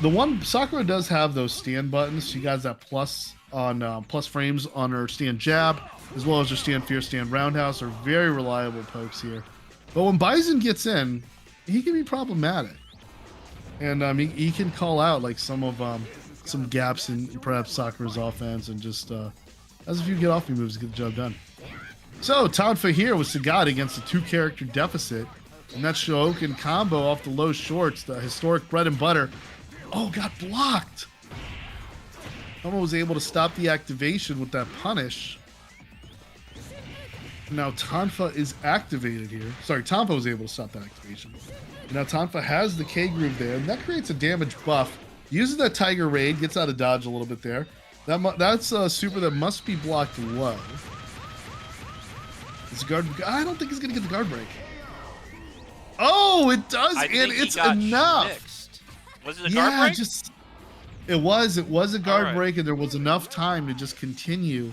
the one Sakura does have those stand buttons. She got that plus on plus frames on her stand jab, as well as her stand fear, stand roundhouse are very reliable pokes here. But when Bison gets in, he can be problematic, and he can call out like some gaps in perhaps Sakura's offense, and just has a few get off me moves to get the job done. So Tonfa here with Sagat against a 2-character deficit, and that Shoken combo off the low shorts, the historic bread and butter. Oh, got blocked. Coma was able to stop the activation with that punish. Now Tonfa is activated here. Sorry, Tonfa was able to stop that activation. Now Tonfa has the K-Groove there, and that creates a damage buff. Uses that Tiger Raid, gets out of dodge a little bit there. That's a super that must be blocked low. This guard, I don't think he's going to get the guard break. Oh, it does, and it's enough. Mixed. Was it a guard break? It was a guard break, and there was enough time to just continue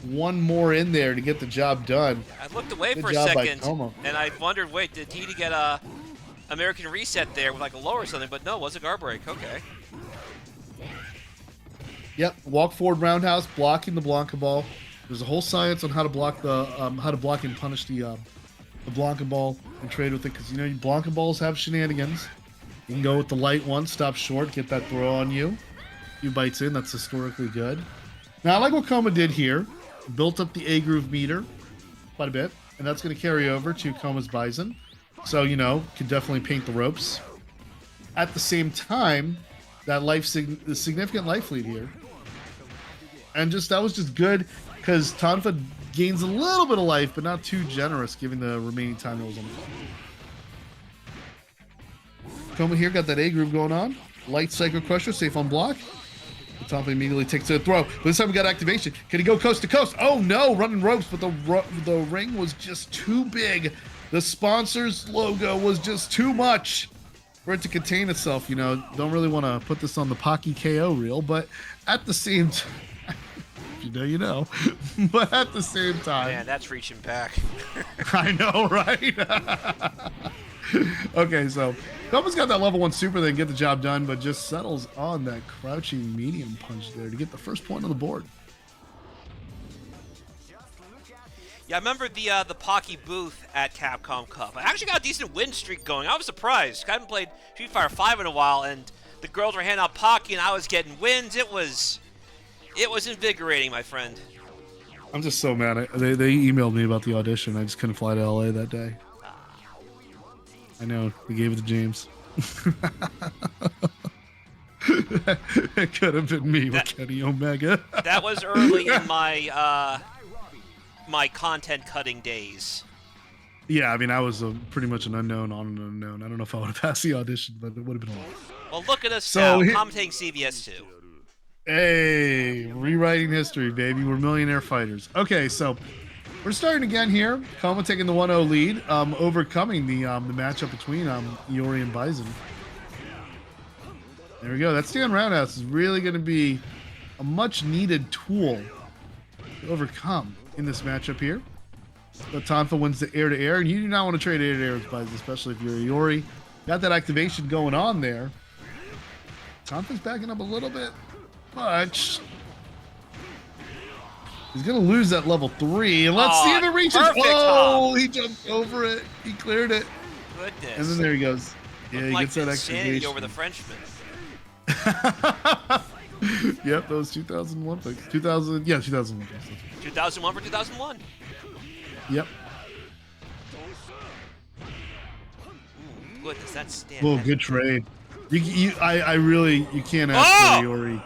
one more in there to get the job done. I looked away for a second, and I wondered, wait, did he get a American reset there with like a low or something? But no, it was a guard break. Okay. Yep, walk forward roundhouse, blocking the Blanca ball. There's a whole science on how to block and punish the Blanca ball and trade with it, because you know Blanca balls have shenanigans. You can go with the light one, stop short, get that throw on you. A few bites in, that's historically good. Now I like what Coma did here. Built up the A-Groove meter quite a bit, and that's going to carry over to Coma's Bison. So, you know, can definitely paint the ropes. At the same time, that the significant life lead here. And that was just good, because Tonfa gains a little bit of life, but not too generous, given the remaining time that was on the clock. Coma here got that A-Groove going on. Light Psycho Crusher, safe on block. Tonfa immediately takes a throw. But this time we got activation. Can he go coast to coast? Oh no, running ropes, but the ring was just too big. The sponsor's logo was just too much. for it to contain itself, you know, don't really want to put this on the Pocky KO reel, but at the same time, if you know, you know. But at the same time, Man, that's reaching back. I know, right? Okay, so Koma's got that level 1 super that can get the job done, but just settles on that crouching medium punch there to get the first point on the board. Yeah, I remember the Pocky booth at Capcom Cup. I actually got a decent win streak going. I was surprised. I haven't played Street Fighter 5 in a while, and the girls were handing out Pocky, and I was getting wins. It was invigorating, my friend. I'm just so mad. They emailed me about the audition. I just couldn't fly to LA that day. I know. We gave it to James. It could have been me with Kenny Omega. That was early in my my content cutting days. Yeah, I mean, I was pretty much an unknown on an unknown. I don't know if I would have passed the audition, but it would have been a lot. Well, look at us now, commentating CBS 2. Hey, rewriting history, baby. We're millionaire fighters. Okay, so we're starting again here. Koma taking the 1-0 lead, overcoming the matchup between Iori and Bison. There we go. That stand roundhouse is really going to be a much-needed tool to overcome in this matchup here. But Tonfa wins the air-to-air, and you do not want to trade air-to-air with Bison, especially if you're Iori. Got that activation going on there. Tonfa's backing up a little bit. Much. He's gonna lose that level 3, and let's see if it reaches. Oh, he jumped over it. He cleared it. Goodness. And then there he goes. Yeah, he gets that insanity activation over the Frenchman. Yep, those 2001 picks. 2000, yeah, 2001 picks. 2001 for 2001. Yep. Ooh, goodness, that's stand. Oh, good trade. I really, you can't ask for Iori.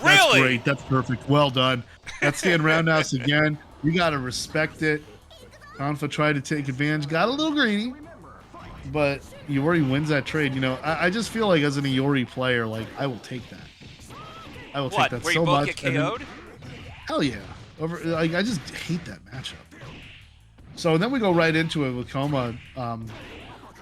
That's Really? great. That's perfect. Well done. That stand roundhouse again. You got to respect it. Tonfa tried to take advantage. Got a little greedy. But Iori wins that trade. You know, I just feel like as an Iori player, like, I will take that. I will take that where so you both much. get KO'd? Hell yeah. Like, I just hate that matchup. So then we go right into it with Koma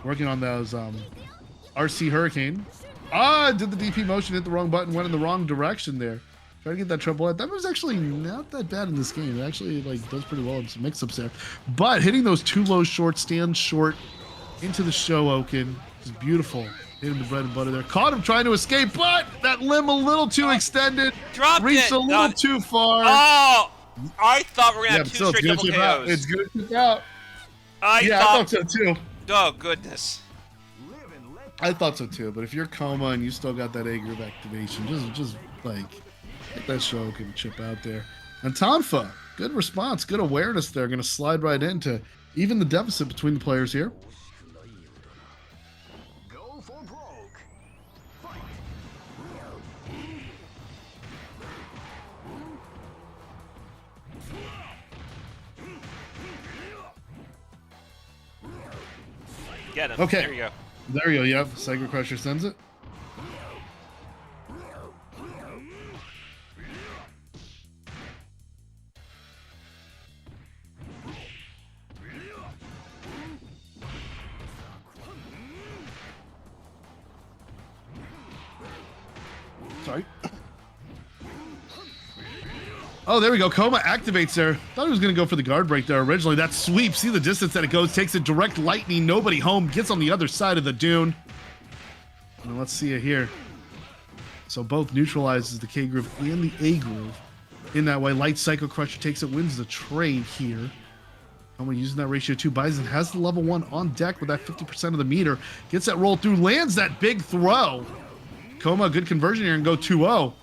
working on those RC Hurricane. Did the DP motion, hit the wrong button, went in the wrong direction there. Try to get that triple hit. That was actually not that bad in this game. It actually does pretty well in some mix-ups there. But hitting those 2 low short, stand short into the Showoken is beautiful. Hitting the bread and butter there. Caught him trying to escape, but that limb a little too extended. Dropped reached it. a little too far. Oh! I thought we were going to have 2 straight double KOs. It's good to chip out. I thought so too. Oh, goodness. I thought so too, but if you're Koma and you still got that A group activation, just like get that Showoken and chip out there. And Tonfa, good response, good awareness there. Going to slide right into even the deficit between the players here. Go for broke. Fight. Get him. Okay. There you go. There you go. Yep. Psycho Crusher sends it. Sorry. Oh, there we go. Koma activates there. Thought he was going to go for the guard break there originally. That sweep. See the distance that it goes. Takes a direct lightning. Nobody home. Gets on the other side of the dune. And let's see it here. So both neutralizes the K groove and the A groove. In that way, Light Psycho Crusher takes it, wins the trade here. Koma using that ratio 2. Bison has the level 1 on deck with that 50% of the meter. Gets that roll through. Lands that big throw. Koma, good conversion here and go 2-0.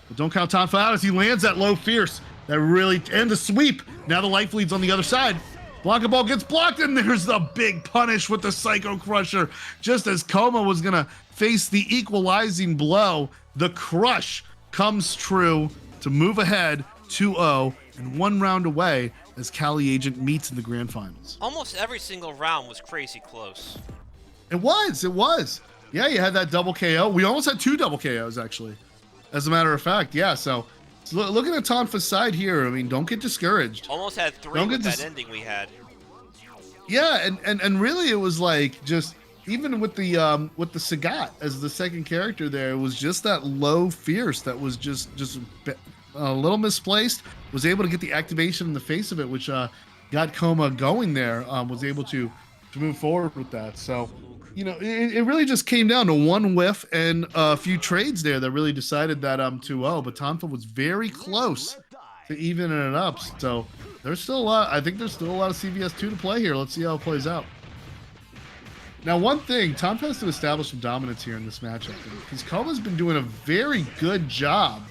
But don't count Tonfa out as he lands that low fierce. That really, and the sweep. Now the life leads on the other side. Blanca Ball gets blocked, and there's the big punish with the Psycho Crusher. Just as Koma was gonna face the equalizing blow, the crush comes true to move ahead 2-0 and 1 round away as Cali Agent meets in the grand finals. Almost every single round was crazy close. It was. Yeah, you had that double KO. We almost had 2 double KOs, actually. As a matter of fact, yeah. So looking at Tonfa's side here, I mean, don't get discouraged. Almost had 3 with that ending we had. Yeah, and really it was like just even with the Sagat as the second character there, it was just that low fierce that was just a little misplaced. Was able to get the activation in the face of it, which got Coma going there. Was able to move forward with that. So, you know, it really just came down to one whiff and a few trades there that really decided that 2-0. But Tonfa was very close to evening it up. So there's still a lot. I think there's still a lot of CVS2 to play here. Let's see how it plays out. Now, one thing, Tonfa has to establish some dominance here in this matchup, because Koma's been doing a very good job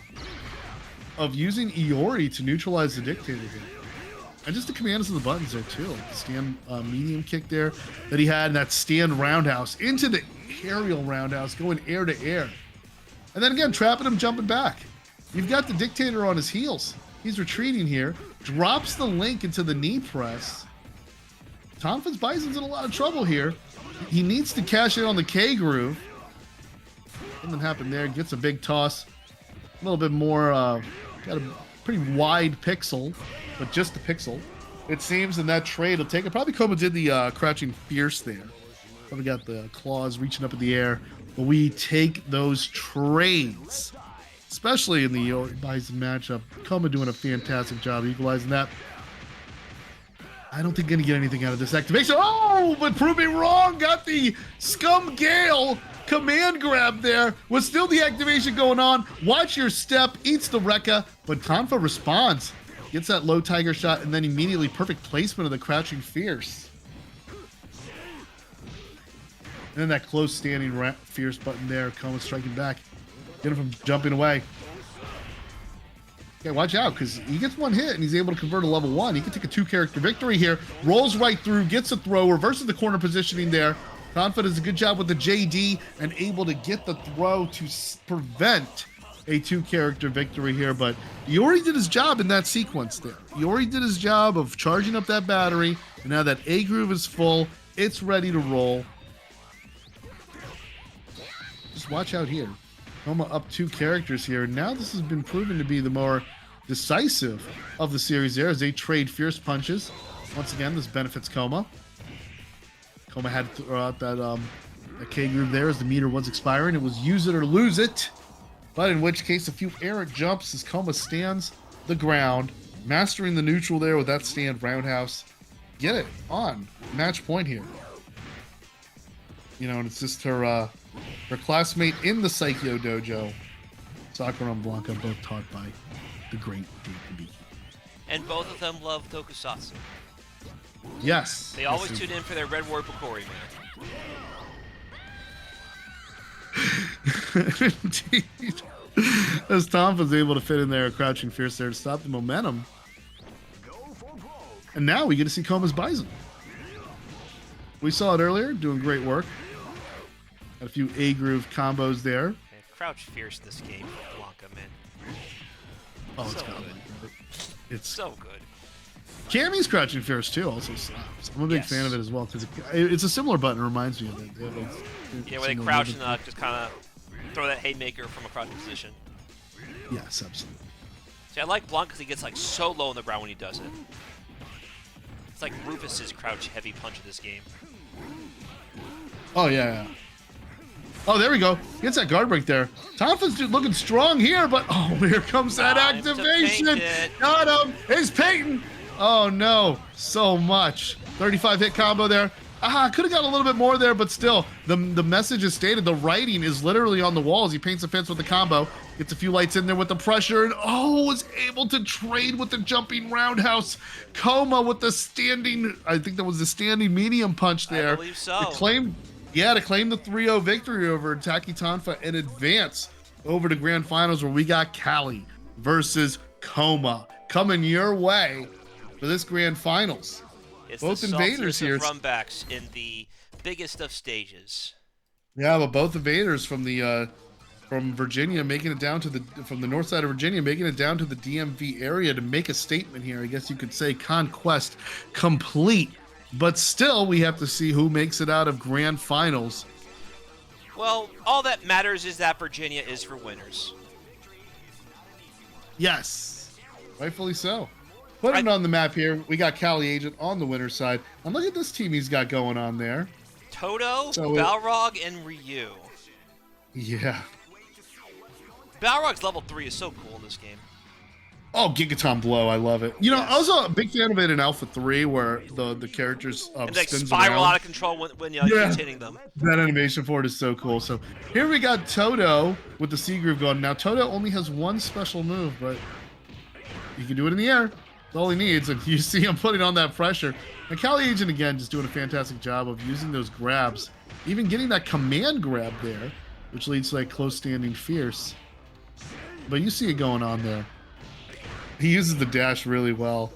of using Iori to neutralize the Dictator here. And just the commands of the buttons there too, like the stand medium kick there that he had, and that stand roundhouse into the aerial roundhouse, going air to air. And then again, trapping him, jumping back. You've got the Dictator on his heels. He's retreating here, drops the link into the knee press. Tonfa's Bison's in a lot of trouble here. He needs to cash in on the K groove. Something happened there, gets a big toss. A little bit more, got a pretty wide pixel, but just the pixel. It seems in that trade will take it. Probably Coma did the crouching fierce there. Probably got the claws reaching up in the air. But we take those trades, especially in the Bison matchup. Coma doing a fantastic job equalizing that. I don't think gonna get anything out of this activation. Oh, but prove me wrong. Got the Scum Gale command grab there. Was still the activation going on. Watch your step. Eats the Rekka, but Tonfa responds. Gets that low tiger shot, and then immediately perfect placement of the crouching fierce. And then that close standing fierce button there. Coma striking back. Get him from jumping away. Okay, watch out, because he gets one hit and he's able to convert a level 1. He can take a 2-character victory here. Rolls right through, gets a throw, reverses the corner positioning there. Tonfa does a good job with the JD and able to get the throw to prevent a 2-character victory here. But Iori did his job in that sequence there. Iori did his job of charging up that battery, and now that A groove is full, it's ready to roll. Just watch out here. Coma up 2 characters here. Now this has been proven to be the more decisive of the series there as they trade fierce punches. Once again, this benefits Coma. Coma had to throw out that K groove there as the meter was expiring. It was use it or lose it. But in which case, a few errant jumps as Coma stands the ground, mastering the neutral there with that stand roundhouse. Get it on. Match point here. You know, and it's just her classmate in the Psycho Dojo, Sakura and Blanca, both taught by the great David Biki. And both of them love Tokusatsu. Yes. They always tune in for their Red War Pokori, man. Indeed. As Tonfa's able to fit in there, crouching fierce there to stop the momentum. And now we get to see Coma's Bison. We saw it earlier, doing great work. Got a few A-groove combos there. Man, crouch fierce this game, Blanca, man. Oh, it's So got good. It's So good. Cammy's crouching fierce too also slaps. I'm a big fan of it as well because it's a similar button. It reminds me of it. Yeah, where they crouch and just kind of throw that haymaker from a crouching position. Yes, absolutely. See, I like Blanc because he gets like so low on the ground when he does it. It's like Rufus's crouch heavy punch of this game. Oh yeah. Oh, there we go. Gets that guard break there. Tonfa's looking strong here, but oh, here comes that Time to activation. paint it. Got him. It's Peyton. Oh no, so much. 35 hit combo there. Could have got a little bit more there, but still, the message is stated. The writing is literally on the walls. He paints a fence with the combo, gets a few lights in there with the pressure, and was able to trade with the jumping roundhouse. Coma with the standing, I think that was the standing medium punch there. I believe so. To claim the 3-0 victory over Taki Tonfa and advance over to Grand Finals where we got Cali versus Coma coming your way for this Grand Finals. It's both the invaders here. Of runbacks in the biggest of stages. Yeah, but both invaders from the from Virginia making it down to from the north side of Virginia, making it down to the DMV area to make a statement here. I guess you could say conquest complete. But still, we have to see who makes it out of Grand Finals. Well, all that matters is that Virginia is for winners. Yes, rightfully so. Putting it on the map here, we got Cali Agent on the winner's side. And look at this team he's got going on there. Toto, So Balrog, and Ryu. Yeah. Balrog's level 3 is so cool in this game. Oh, Gigaton Blow, I love it. You know, Yes. I was a big fan of it in Alpha 3 where the characters And they spins spiral around. out of control when you Yeah. keep hitting them. That animation for it is so cool. So here we got Toto with the C groove going. Now Toto only has one special move, but he can do it in the air. That's all he needs. And you see him putting on that pressure. And Cali Agent again just doing a fantastic job of using those grabs, even getting that command grab there, which leads to that close standing fierce. But you see it going on there. He uses the dash really well.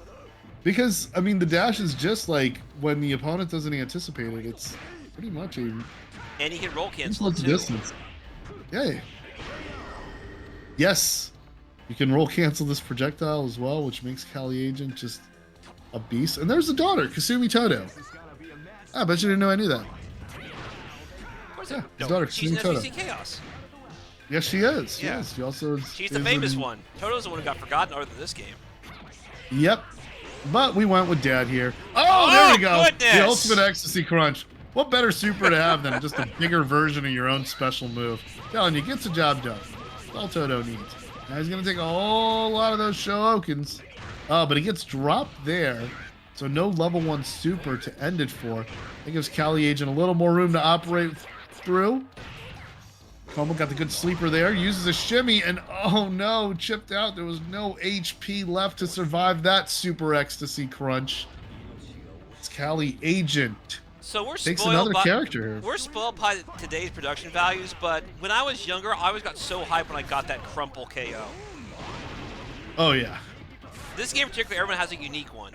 Because, I mean, the dash is just like when the opponent doesn't anticipate it. It's pretty much a... And he can roll cancel the too. distance. Yeah. Yes. You can roll cancel this projectile as well, which makes Cali Agent just a beast. And there's the daughter, Kasumi Toto. I bet you didn't know I knew that. Yeah, his daughter, She's in Kasumi Toto. SBC Chaos. Yes, she is. Yeah. Yes, she also She's the famous one. Toto's the one who got forgotten other than this game. Yep. But we went with Dad here. Oh, there we go. Goodness. The ultimate ecstasy crunch. What better super to have than just a bigger version of your own special move? Telling you, gets the job done. That's all Toto needs. Now he's going to take a whole lot of those Shookens. Oh, but he gets dropped there. So no level 1 super to end it for. That gives Cali Agent a little more room to operate through. Como got the good sleeper there, uses a shimmy, and oh no, chipped out. There was no HP left to survive that super ecstasy crunch. It's Cali Agent. So we're Takes spoiled another by character here. we're spoiled by today's production values, but when I was younger, I always got so hyped when I got that crumple KO. Oh yeah. This game in particular, everyone has a unique one.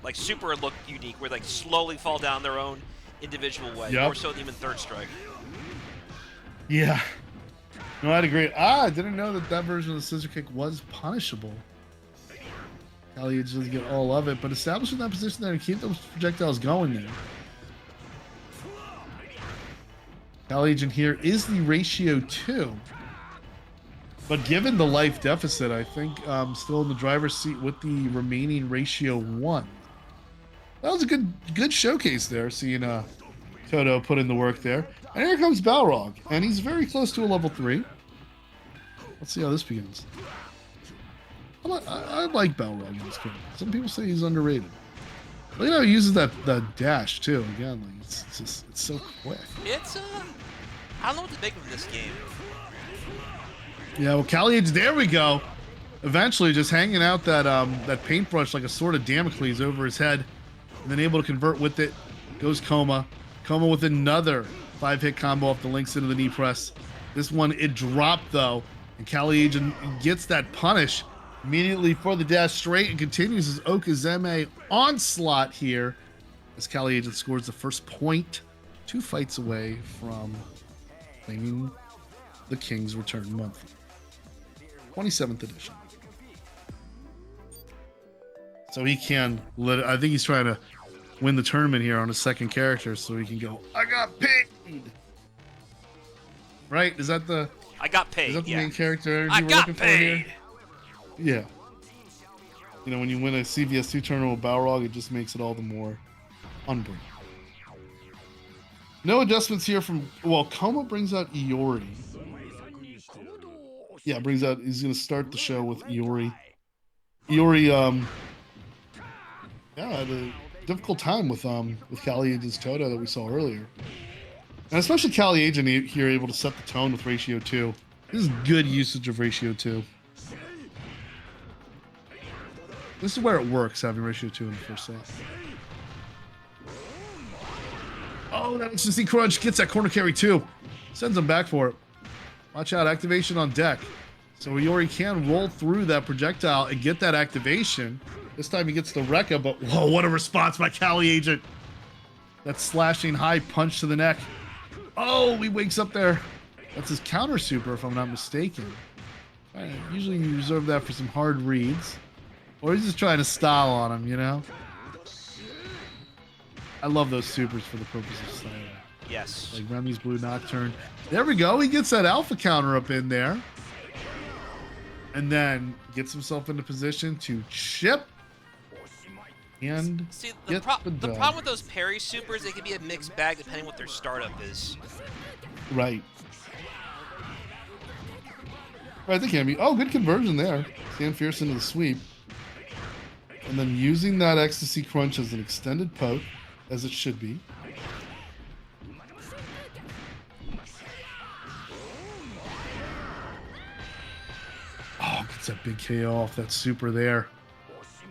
Like super look unique, where they like slowly fall down their own individual way. Yep. More so than even Third Strike. Yeah. No, I'd agree. I didn't know that version of the scissor kick was punishable. Cali Agent doesn't get all of it, but establishing that position there and keep those projectiles going there. Cali Agent here is the ratio 2. But given the life deficit, I think still in the driver's seat with the remaining ratio 1. That was a good showcase there, seeing Toto put in the work there. And here comes Balrog, and he's very close to a level 3. Let's see how this begins. I like Balrog in this game. Some people say he's underrated. But, you know, he uses that dash too. Again, like it's so quick. It's I don't know what to make of this game. Yeah, well, Cali Agent, there we go. Eventually, just hanging out that paintbrush like a sword of Damocles over his head, and then able to convert with it. Goes Coma. Coma with another 5-hit combo off the links into the knee press. This one, it dropped though, and Cali Agent gets that punish immediately for the dash straight and continues his Okazeme onslaught here as Cali Agent scores the first point, 2 fights away from claiming the King's Return monthly. 27th edition. So he can, I think he's trying to win the tournament here on his second character so he can go, I got paid! Right? Is that the I got paid. is that the Yeah. main character I you were got looking for here? paid. Yeah. You know, when you win a CVS 2 tournament with Balrog, it just makes it all the more unbreakable. No adjustments here from, well, Coma brings out Iori. Yeah, brings out, he's going to start the show with Iori. Iori, yeah, had a difficult time with Cali Agent's Toto that we saw earlier. And especially Cali Agent here able to set the tone with ratio 2. This is good usage of ratio 2. This is where it works, having ratio 2 in the first set. Oh, that ecstasy crunch gets that corner carry too. Sends him back for it. Watch out, activation on deck. So Iori can roll through that projectile and get that activation. This time he gets the Rekka, but whoa, what a response by Cali Agent. That slashing high punch to the neck. Oh, he wakes up there. That's his counter super, if I'm not mistaken. Usually you reserve that for some hard reads. Or he's just trying to style on him, you know? I love those supers for the purpose of styling. Yes. Like Remy's Blue Nocturne. There we go. He gets that alpha counter up in there. And then gets himself into position to chip. and See, get the the dub. problem with those parry supers, they can be a mixed bag depending what their startup is. Right. Right, they can be. Oh, good conversion there. Stand fierce into the sweep. And then using that ecstasy crunch as an extended poke, as it should be. Oh, gets that big KO off that super there.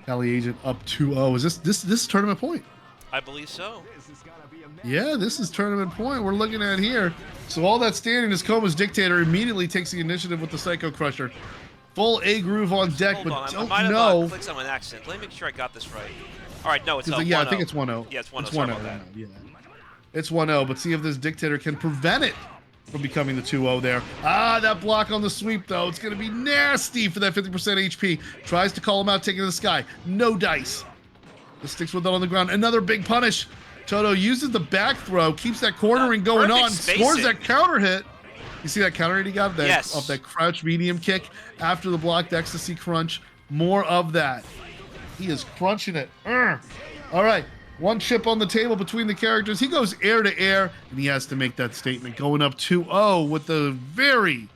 Cali Agent up 2-0. Is this tournament point? I believe so. Yeah, this is tournament point we're looking at here. So all that standing is Coma's Dictator immediately takes the initiative with the Psycho Crusher. Full A groove on deck, Hold but on, I don't might have know. clicked on an accident. Let me make sure I got this right. All right, no, it's a 1-0. Yeah, I think it's 1-0. Yeah, it's 1-0. It's Sorry 1-0. about that. Yeah. It's 1-0, but see if this Dictator can prevent it from becoming the 2-0 there. Ah, that block on the sweep, though. It's going to be nasty for that 50% HP. Tries to call him out, taking to the sky. No dice. Just sticks with it on the ground. Another big punish. Toto uses the back throw, keeps that cornering going on, scores that counter hit. You see that counter hit he got? Yes. Off that crouch medium kick after the blocked ecstasy crunch. More of that. He is crunching it. All right. One chip on the table between the characters. He goes air to air, and he has to make that statement. Going up 2-0 with the very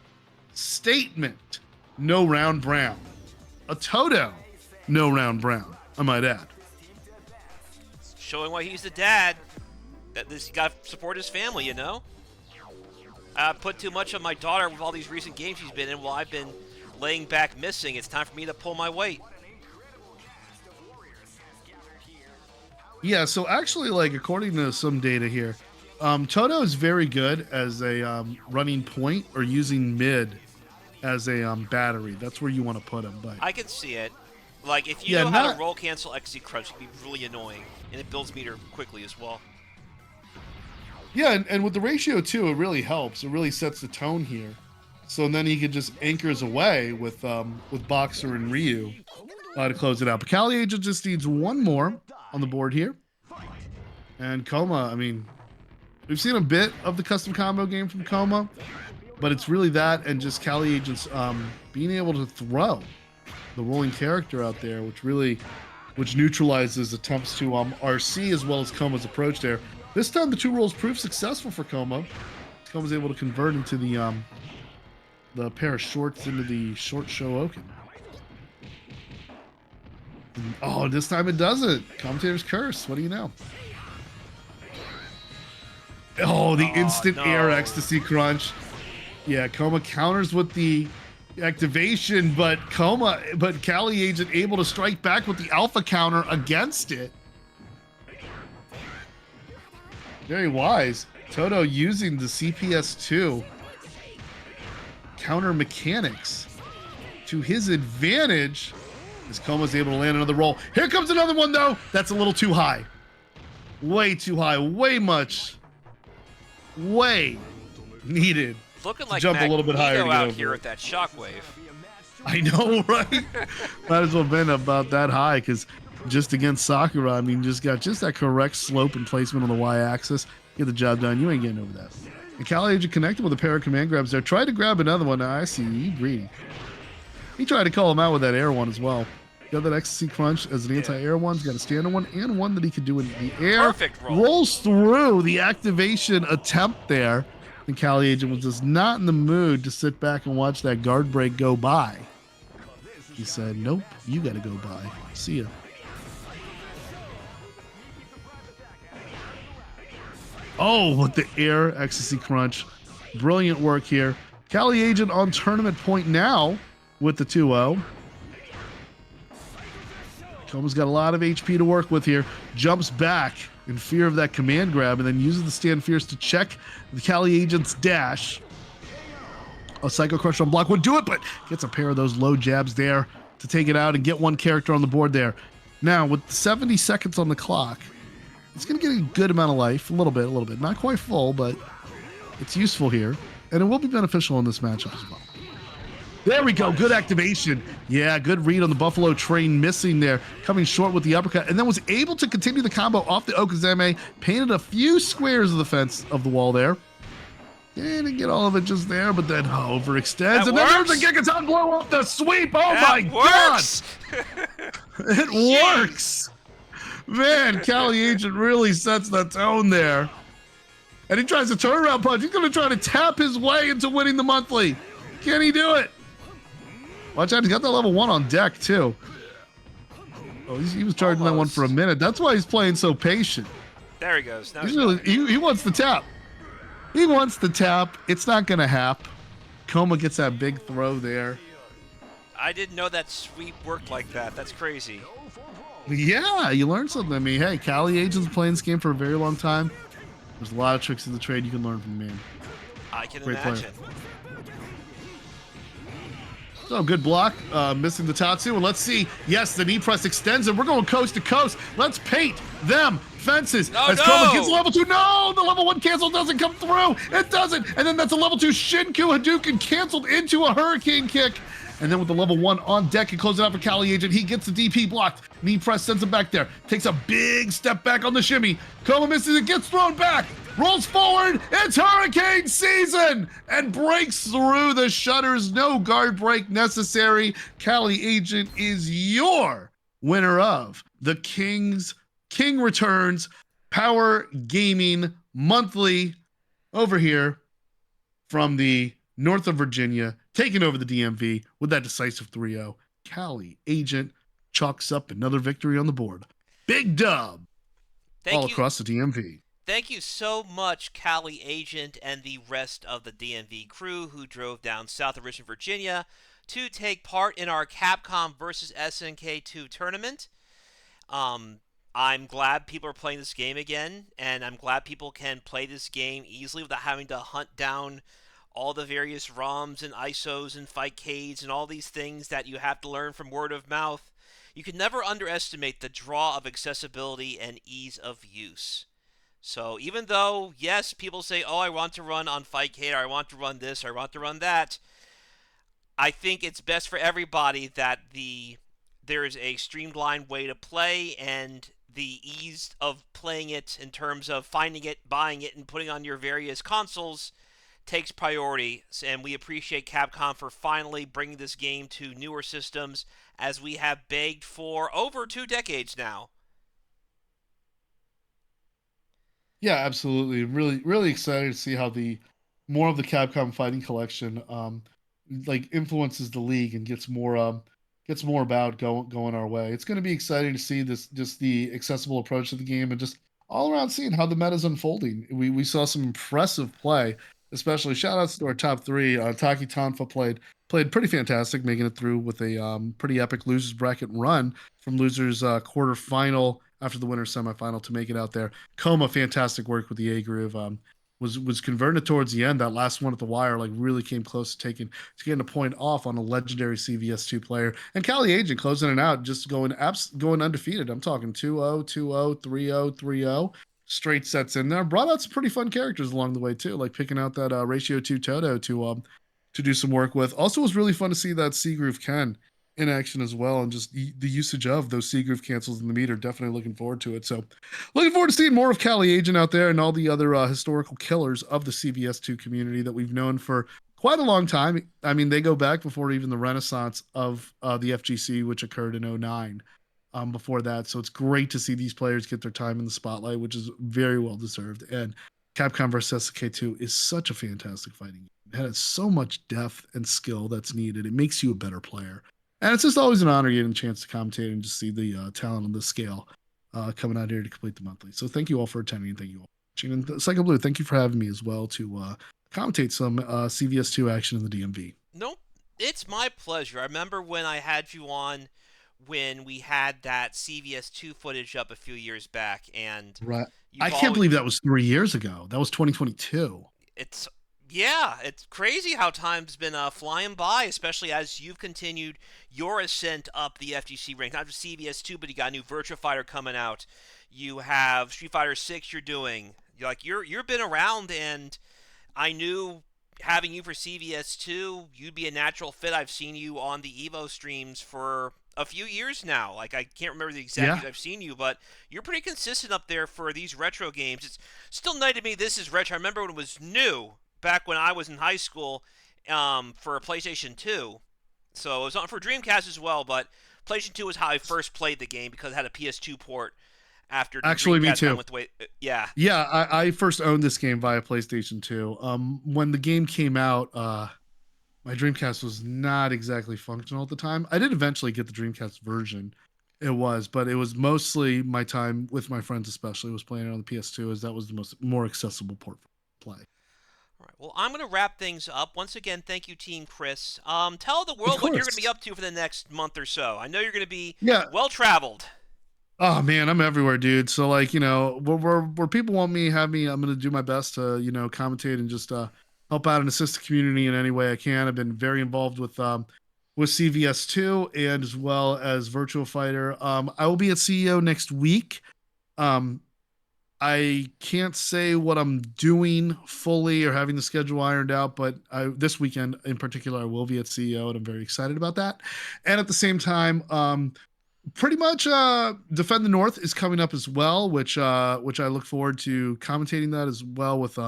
statement, no round brown. A Toto, no round brown, I might add. Showing why he's the dad. That this got to support his family, you know? I put too much on my daughter with all these recent games she's been in while I've been laying back missing. It's time for me to pull my weight. Yeah, so actually, like, according to some data here, Toto is very good as a running point or using mid as a battery. That's where you want to put him. But I can see it. Like, if you know how to roll cancel XC crunch, it can be really annoying, and it builds meter quickly as well. Yeah, and with the ratio, too, it really helps. It really sets the tone here. So then he could just anchors away with Boxer and Ryu to close it out. But Cali Agent just needs one more on the board here. And Coma, I mean, we've seen a bit of the custom combo game from Coma, but it's really that and just Cali Agent's being able to throw the rolling character out there, which neutralizes attempts to RC as well as Coma's approach there. This time the two rolls proved successful for Coma. Coma's able to convert into the pair of shorts into the short Showoken. Oh, this time it doesn't. Commentator's curse. What do you know? Oh, the instant air ecstasy crunch. Yeah, Coma counters with the activation, but Cali Agent able to strike back with the alpha counter against it. Very wise. Toto using the CPS2 counter mechanics to his advantage as Coma's able to land another roll. Here comes another one, though. That's a little too high. Way too high. Way needed. Looking like jump a little bit higher to get out over here it. with that shockwave. I know, right? Might as well have been about that high because just against Sakura, I mean, just got just that correct slope and placement on the y-axis. Get the job done. You ain't getting over that. And Cali Agent connected with a pair of command grabs there. Tried to grab another one. Now, I see you greedy. He tried to call him out with that air one as well. Got that ecstasy crunch as an anti-air one. He's got a standard one and one that he could do in the air. Perfect roll. Rolls through the activation attempt there. And Cali Agent was just not in the mood to sit back and watch that guard break go by. He said, nope, you got to go by. See ya. Oh, with the air ecstasy crunch. Brilliant work here. Cali Agent on tournament point now with the 2-0. Coma's got a lot of HP to work with here. Jumps back in fear of that command grab and then uses the stand fierce to check the Cali Agent's dash. A Psycho Crush on block would do it, but gets a pair of those low jabs there to take it out and get one character on the board there. Now, with 70 seconds on the clock, it's going to get a good amount of life. A little bit. Not quite full, but it's useful here. And it will be beneficial in this matchup as well. There we go. Good activation. Yeah, good read on the Buffalo Train, missing there. Coming short with the uppercut. And then was able to continue the combo off the Okazeme. Painted a few squares of the fence of the wall there. Didn't get all of it just there, but then overextends. And then there's a Gigaton blow off the sweep. Oh my God. Works. It works. Man, Cali Agent really sets the tone there. And he tries a turnaround punch. He's going to try to tap his way into winning the monthly. Can he do it? Watch out, he's got the level 1 on deck, too. Oh, he was charging that one for a minute. That's why he's playing so patient. There he goes. Now He wants the tap. He wants the tap. It's not going to happen. Coma gets that big throw there. I didn't know that sweep worked like that. That's crazy. Yeah, you learn something. I mean, hey, Cali Agent's playing this game for a very long time. There's a lot of tricks in the trade you can learn from the man. I can Great imagine. Player. So, good block. Missing the Tatsu. And let's see. Yes, the knee press extends, and we're going coast to coast. Let's paint them fences. Oh, as no! Coma gets level 2. No! The level 1 cancel doesn't come through. It doesn't. And then that's a level 2 Shinku Hadouken canceled into a Hurricane Kick. And then with the level 1 on deck and closing out for Cali Agent, he gets the DP blocked. Knee press sends him back there. Takes a big step back on the shimmy. Coma misses it, gets thrown back. Rolls forward. It's Hurricane season and breaks through the shutters. No guard break necessary. Cali Agent is your winner of the King Returns Power Gaming Monthly over here from the north of Virginia, taking over the DMV with that decisive 3-0. Cali Agent chalks up another victory on the board. Big dub across the DMV. Thank you so much, Cali Agent and the rest of the DMV crew who drove down south of Richmond, Virginia to take part in our Capcom versus SNK 2 tournament. I'm glad people are playing this game again, and I'm glad people can play this game easily without having to hunt down all the various ROMs and ISOs and fightcades and all these things that you have to learn from word of mouth. You can never underestimate the draw of accessibility and ease of use. So even though, yes, people say, oh, I want to run on Fightcade, or I want to run this, or I want to run that, I think it's best for everybody that there is a streamlined way to play, and the ease of playing it in terms of finding it, buying it, and putting on your various consoles takes priority. And we appreciate Capcom for finally bringing this game to newer systems, as we have begged for over 2 decades now. Yeah, absolutely. Really, really excited to see how more of the Capcom Fighting Collection influences the league and gets more about going our way. It's going to be exciting to see this, just the accessible approach to the game, and just all around seeing how the meta's unfolding. We saw some impressive play, especially shout outs to our top 3. Taki Tonfa played pretty fantastic, making it through with a pretty epic losers bracket run from losers quarterfinal after the winner's semifinal to make it out there. Coma, fantastic work with the A groove. Was converted towards the end. That last one at the wire really came close to getting a point off on a legendary CVS2 player. And Cali Agent closing it out, just going undefeated. I'm talking 2-0, 2-0, 3-0, 3-0. Straight sets in there. Brought out some pretty fun characters along the way too, like picking out that Ratio 2 Toto to do some work with. Also was really fun to see that C Groove Ken in action as well, and just the usage of those C Groove cancels in the meter. Definitely looking forward to it. So looking forward to seeing more of Cali Agent out there and all the other historical killers of the CVS2 community that we've known for quite a long time. I mean, they go back before even the renaissance of the FGC, which occurred in 2009. Before that. So it's great to see these players get their time in the spotlight, which is very well deserved. And Capcom vs. SNK2 is such a fantastic fighting game. It has so much depth and skill that's needed. It makes you a better player. And it's just always an honor getting a chance to commentate and just see the talent on this scale coming out here to complete the monthly. So thank you all for attending, and thank you all for watching. And Psychoblue, thank you for having me as well to commentate some CVS2 action in the DMV. Nope, it's my pleasure. I remember when I had you on when we had that CVS2 footage up a few years back, and right. I can't believe that was 3 years ago. That was 2022. It's crazy how time's been flying by, especially as you've continued your ascent up the FGC rank. Not just CVS2, but you got a new Virtua Fighter coming out. You have Street Fighter 6 you're doing. You've been around, and I knew having you for CVS2, you'd be a natural fit. I've seen you on the Evo streams for a few years now. I can't remember the exact years I've seen you, but you're pretty consistent up there for these retro games. It's still nice to me. This is retro. I remember when it was new, back when I was in high school, for PlayStation 2. So it was on for Dreamcast as well, but PlayStation 2 was how I first played the game because it had a PS2 port. after the Actually, me Dreamcast too. went the way. Yeah. Yeah, I first owned this game via PlayStation 2. When the game came out, my Dreamcast was not exactly functional at the time. I did eventually get the Dreamcast version. But it was mostly my time with my friends, especially was playing it on the PS2, as that was the more accessible port for play. All right. Well, I'm going to wrap things up. Once again, thank you, Team Chris. Tell the Of world what you're going to be course. up to for the next month or so. I know you're going to be Yeah. well traveled. Oh man, I'm everywhere, dude. So like, where people want me, have me, I'm gonna do my best to, commentate and just help out and assist the community in any way I can. I've been very involved with CVS2 and as well as Virtual Fighter. I will be at CEO next week. Um, I can't say what I'm doing fully or having the schedule ironed out, but this weekend in particular, I will be at CEO, and I'm very excited about that. And at the same time, pretty much Defend the North is coming up as well, which I look forward to commentating that as well with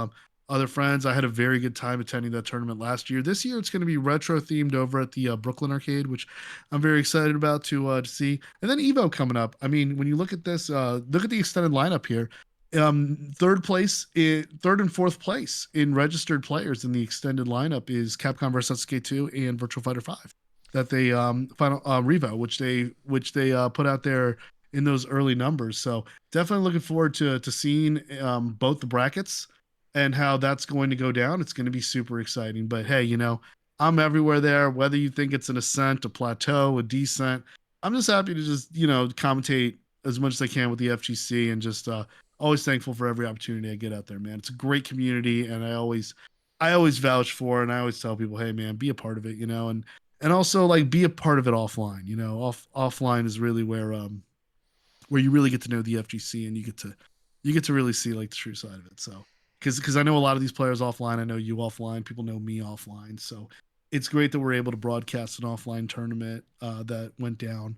other friends. I had a very good time attending that tournament last year. This year it's going to be retro themed over at the Brooklyn Arcade, which I'm very excited about to see. And then Evo coming up. I mean, when you look at this, look at the extended lineup here. Third and fourth place in registered players in the extended lineup is Capcom vs SNK 2 and Virtual Fighter 5 that they final Revo, which they put out there in those early numbers. So definitely looking forward to seeing both the brackets and how that's going to go down. It's going to be super exciting. But hey, I'm everywhere there. Whether you think it's an ascent, a plateau, a descent, I'm just happy to just commentate as much as I can with the FGC and just always thankful for every opportunity I get out there, man. It's a great community, and I always vouch for, and I always tell people, hey, man, be a part of it, and also like be a part of it offline. Offline is really where you really get to know the FGC and you get to really see like the true side of it. So because I know a lot of these players offline, I know you offline, people know me offline. So it's great that we're able to broadcast an offline tournament that went down.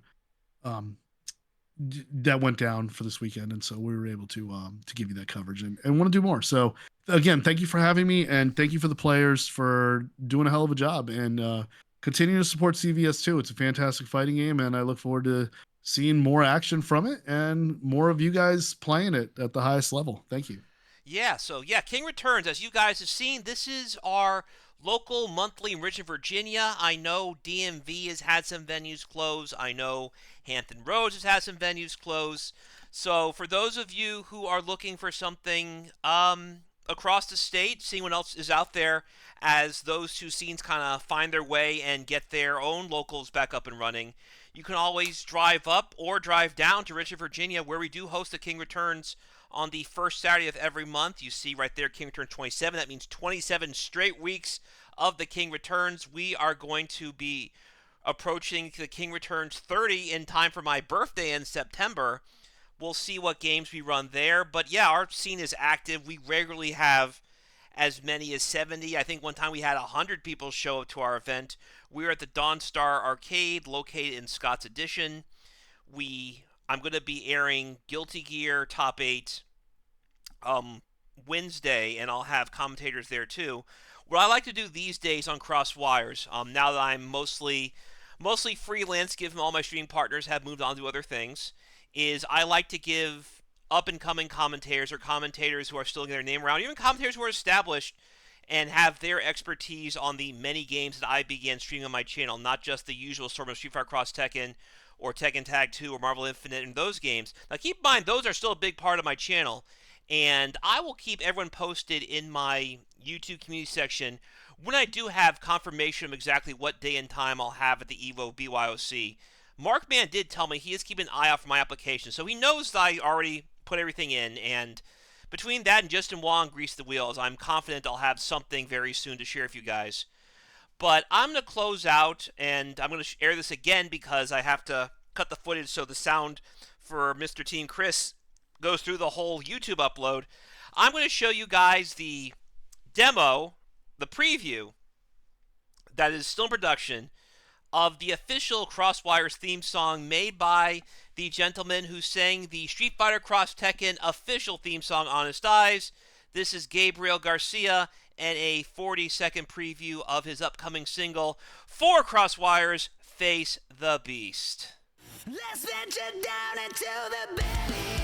That went down for this weekend, and so we were able to give you that coverage and want to do more. So again, thank you for having me, and thank you for the players for doing a hell of a job and continue to support CVS2. It's a fantastic fighting game, and I look forward to seeing more action from it and more of you guys playing it at the highest level. Thank you. Yeah, so yeah, King Returns, as you guys have seen, this is our local monthly in Richmond, Virginia. I know DMV has had some venues close. I know Hampton Roads has had some venues close. So for those of you who are looking for something across the state, seeing what else is out there as those two scenes kind of find their way and get their own locals back up and running, you can always drive up or drive down to Richmond, Virginia, where we do host the King Returns on the first Saturday of every month. You see right there, King Returns 27. That means 27 straight weeks of the King Returns. We are going to be approaching the King Returns 30 in time for my birthday in September. We'll see what games we run there. But yeah, our scene is active. We regularly have as many as 70. I think one time we had 100 people show up to our event. We're at the Dawn Star Arcade, located in Scott's Addition. I'm going to be airing Guilty Gear Top 8 Wednesday, and I'll have commentators there too. What I like to do these days on Crosswires, now that I'm mostly freelance, given all my streaming partners have moved on to other things, is I like to give up-and-coming commentators or commentators who are still getting their name around, even commentators who are established and have their expertise on the many games that I began streaming on my channel, not just the usual sort of Street Fighter Cross Tekken or Tekken Tag 2 or Marvel Infinite and those games. Now keep in mind, those are still a big part of my channel, and I will keep everyone posted in my YouTube community section when I do have confirmation of exactly what day and time I'll have at the EVO BYOC. Markman did tell me he is keeping an eye out for my application, so he knows that I already put everything in, and between that and Justin Wong grease the wheels, I'm confident I'll have something very soon to share with you guys. But I'm going to close out, and I'm going to air this again because I have to cut the footage so the sound for Mr. TeamKhris goes through the whole YouTube upload. I'm going to show you guys the demo, the preview, that is still in production, of the official Crosswires theme song made by the gentleman who sang the Street Fighter Cross Tekken official theme song, Honest Eyes. This is Gabriel Garcia, and a 40-second preview of his upcoming single for Crosswires, Face the Beast. Let's venture down into the belly